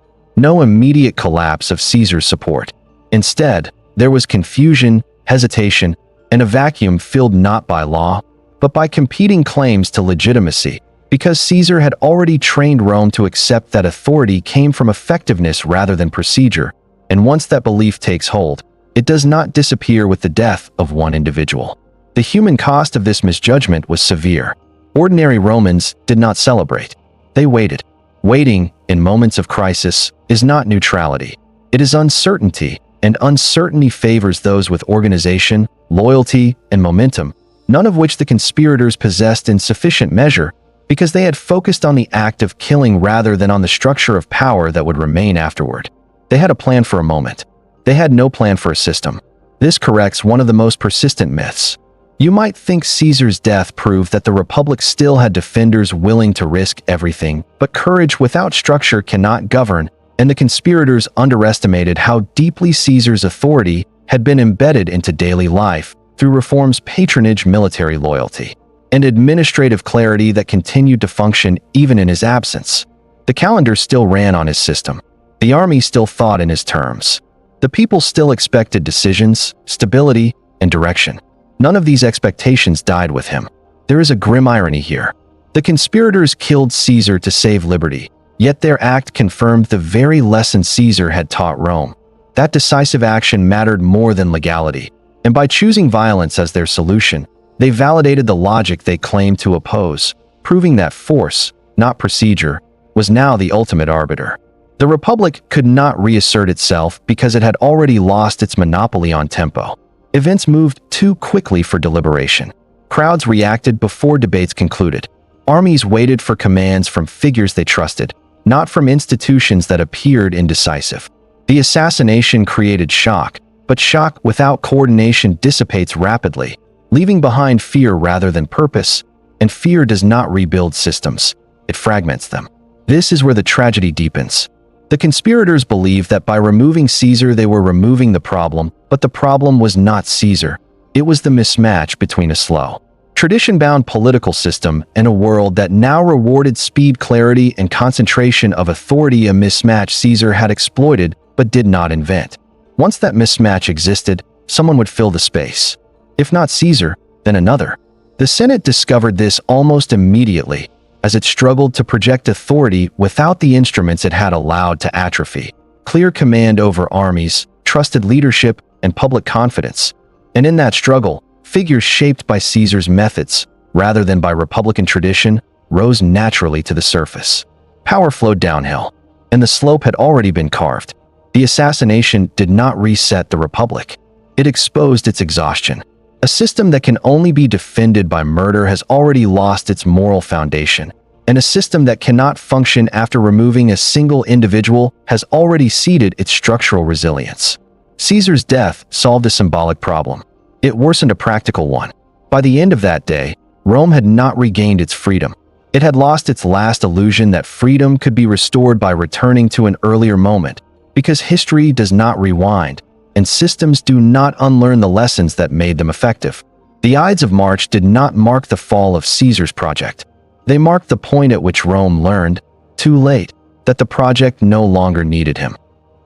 no immediate collapse of Caesar's support. Instead, there was confusion, hesitation, and a vacuum filled not by law, but by competing claims to legitimacy, because Caesar had already trained Rome to accept that authority came from effectiveness rather than procedure, and once that belief takes hold, it does not disappear with the death of one individual. The human cost of this misjudgment was severe. Ordinary Romans did not celebrate. They waited. Waiting, in moments of crisis, is not neutrality. It is uncertainty, and uncertainty favors those with organization, loyalty, and momentum, none of which the conspirators possessed in sufficient measure because they had focused on the act of killing rather than on the structure of power that would remain afterward. They had a plan for a moment. They had no plan for a system. This corrects one of the most persistent myths. You might think Caesar's death proved that the Republic still had defenders willing to risk everything, but courage without structure cannot govern, and the conspirators underestimated how deeply Caesar's authority had been embedded into daily life through reform's patronage, military loyalty, and administrative clarity that continued to function even in his absence. The calendar still ran on his system. The army still thought in his terms. The people still expected decisions, stability, and direction. None of these expectations died with him. There is a grim irony here. The conspirators killed Caesar to save liberty, yet their act confirmed the very lesson Caesar had taught Rome. That decisive action mattered more than legality, and by choosing violence as their solution, they validated the logic they claimed to oppose, proving that force, not procedure, was now the ultimate arbiter. The Republic could not reassert itself because it had already lost its monopoly on tempo. Events moved too quickly for deliberation. Crowds reacted before debates concluded. Armies waited for commands from figures they trusted, not from institutions that appeared indecisive. The assassination created shock, but shock without coordination dissipates rapidly, leaving behind fear rather than purpose, and fear does not rebuild systems, it fragments them. This is where the tragedy deepens. The conspirators believed that by removing Caesar they were removing the problem, but the problem was not Caesar. It was the mismatch between a slow, tradition-bound political system and a world that now rewarded speed, clarity, and concentration of authority, a mismatch Caesar had exploited but did not invent. Once that mismatch existed, someone would fill the space. If not Caesar, then another. The Senate discovered this almost immediately, as it struggled to project authority without the instruments it had allowed to atrophy: clear command over armies, trusted leadership, and public confidence. And in that struggle, figures shaped by Caesar's methods, rather than by Republican tradition, rose naturally to the surface. Power flowed downhill, and the slope had already been carved. The assassination did not reset the Republic. It exposed its exhaustion. A system that can only be defended by murder has already lost its moral foundation, and a system that cannot function after removing a single individual has already ceded its structural resilience. Caesar's death solved a symbolic problem. It worsened a practical one. By the end of that day, Rome had not regained its freedom. It had lost its last illusion that freedom could be restored by returning to an earlier moment, because history does not rewind, and systems do not unlearn the lessons that made them effective. The Ides of March did not mark the fall of Caesar's project. They marked the point at which Rome learned, too late, that the project no longer needed him.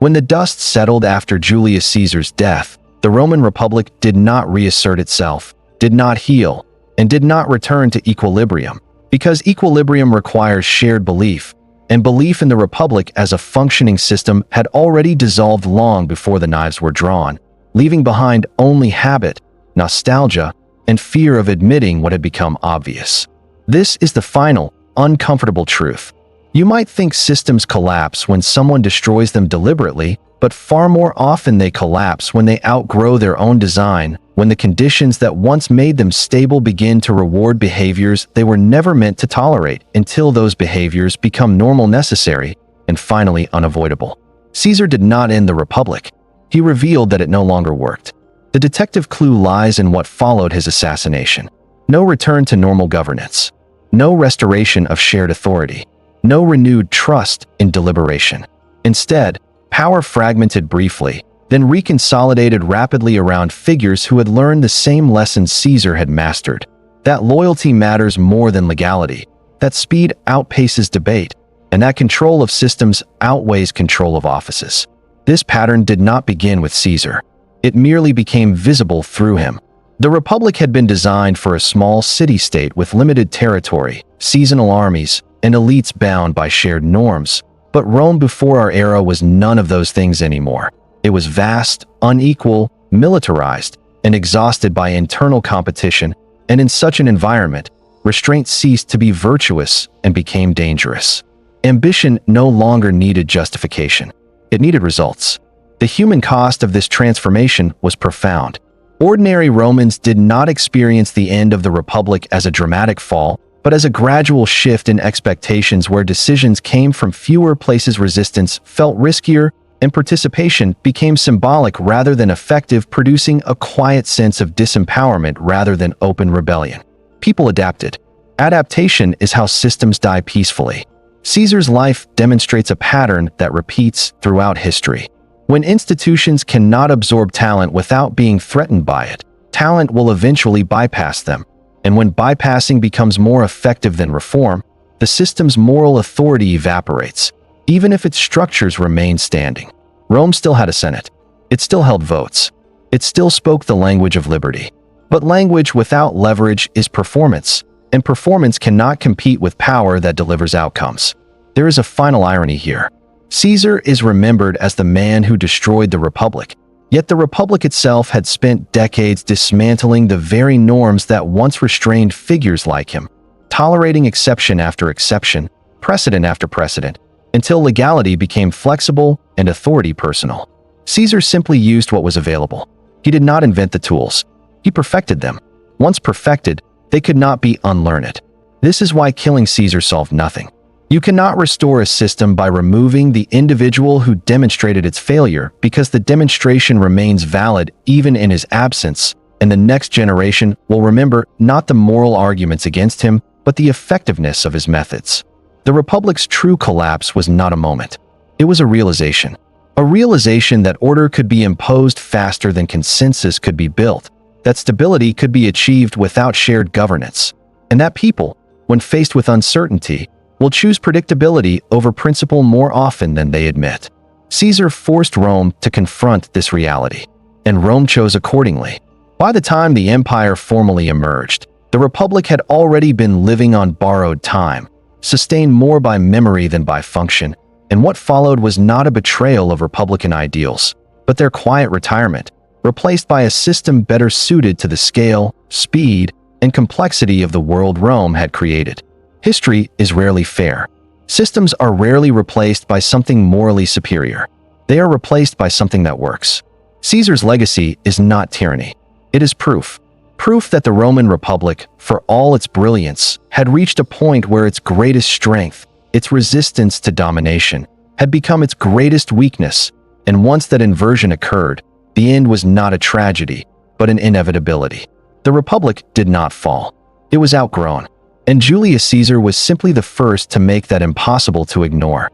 When the dust settled after Julius Caesar's death, the Roman Republic did not reassert itself, did not heal, and did not return to equilibrium, because equilibrium requires shared belief, and belief in the Republic as a functioning system had already dissolved long before the knives were drawn, leaving behind only habit, nostalgia, and fear of admitting what had become obvious. This is the final, uncomfortable truth. You might think systems collapse when someone destroys them deliberately, but far more often they collapse when they outgrow their own design, when the conditions that once made them stable begin to reward behaviors they were never meant to tolerate until those behaviors become normal, necessary, and finally unavoidable. Caesar did not end the Republic. He revealed that it no longer worked. The detective clue lies in what followed his assassination. No return to normal governance. No restoration of shared authority. No renewed trust in deliberation. Instead, power fragmented briefly, then reconsolidated rapidly around figures who had learned the same lessons Caesar had mastered. That loyalty matters more than legality, that speed outpaces debate, and that control of systems outweighs control of offices. This pattern did not begin with Caesar. It merely became visible through him. The Republic had been designed for a small city-state with limited territory, seasonal armies, and elites bound by shared norms. But Rome before our era was none of those things anymore. It was vast, unequal, militarized, and exhausted by internal competition, and in such an environment, restraint ceased to be virtuous and became dangerous. Ambition no longer needed justification. It needed results. The human cost of this transformation was profound. Ordinary Romans did not experience the end of the Republic as a dramatic fall, but as a gradual shift in expectations where decisions came from fewer places, resistance felt riskier, and participation became symbolic rather than effective, producing a quiet sense of disempowerment rather than open rebellion. People adapted. Adaptation is how systems die peacefully. Caesar's life demonstrates a pattern that repeats throughout history. When institutions cannot absorb talent without being threatened by it, talent will eventually bypass them. And when bypassing becomes more effective than reform, the system's moral authority evaporates, even if its structures remain standing. Rome still had a Senate. It still held votes. It still spoke the language of liberty. But language without leverage is performance, and performance cannot compete with power that delivers outcomes. There is a final irony here. Caesar is remembered as the man who destroyed the Republic, yet the Republic itself had spent decades dismantling the very norms that once restrained figures like him, tolerating exception after exception, precedent after precedent, until legality became flexible and authority personal. Caesar simply used what was available. He did not invent the tools. He perfected them. Once perfected, they could not be unlearned. This is why killing Caesar solved nothing. You cannot restore a system by removing the individual who demonstrated its failure, because the demonstration remains valid even in his absence, and the next generation will remember not the moral arguments against him, but the effectiveness of his methods. The Republic's true collapse was not a moment. It was a realization that order could be imposed faster than consensus could be built, that stability could be achieved without shared governance, and that people, when faced with uncertainty, will choose predictability over principle more often than they admit. Caesar forced Rome to confront this reality, and Rome chose accordingly. By the time the empire formally emerged, the Republic had already been living on borrowed time, sustained more by memory than by function, and what followed was not a betrayal of Republican ideals, but their quiet retirement, replaced by a system better suited to the scale, speed, and complexity of the world Rome had created. History is rarely fair. Systems are rarely replaced by something morally superior. They are replaced by something that works. Caesar's legacy is not tyranny. It is proof. Proof that the Roman Republic, for all its brilliance, had reached a point where its greatest strength, its resistance to domination, had become its greatest weakness, and once that inversion occurred, the end was not a tragedy, but an inevitability. The Republic did not fall. It was outgrown. And Julius Caesar was simply the first to make that impossible to ignore.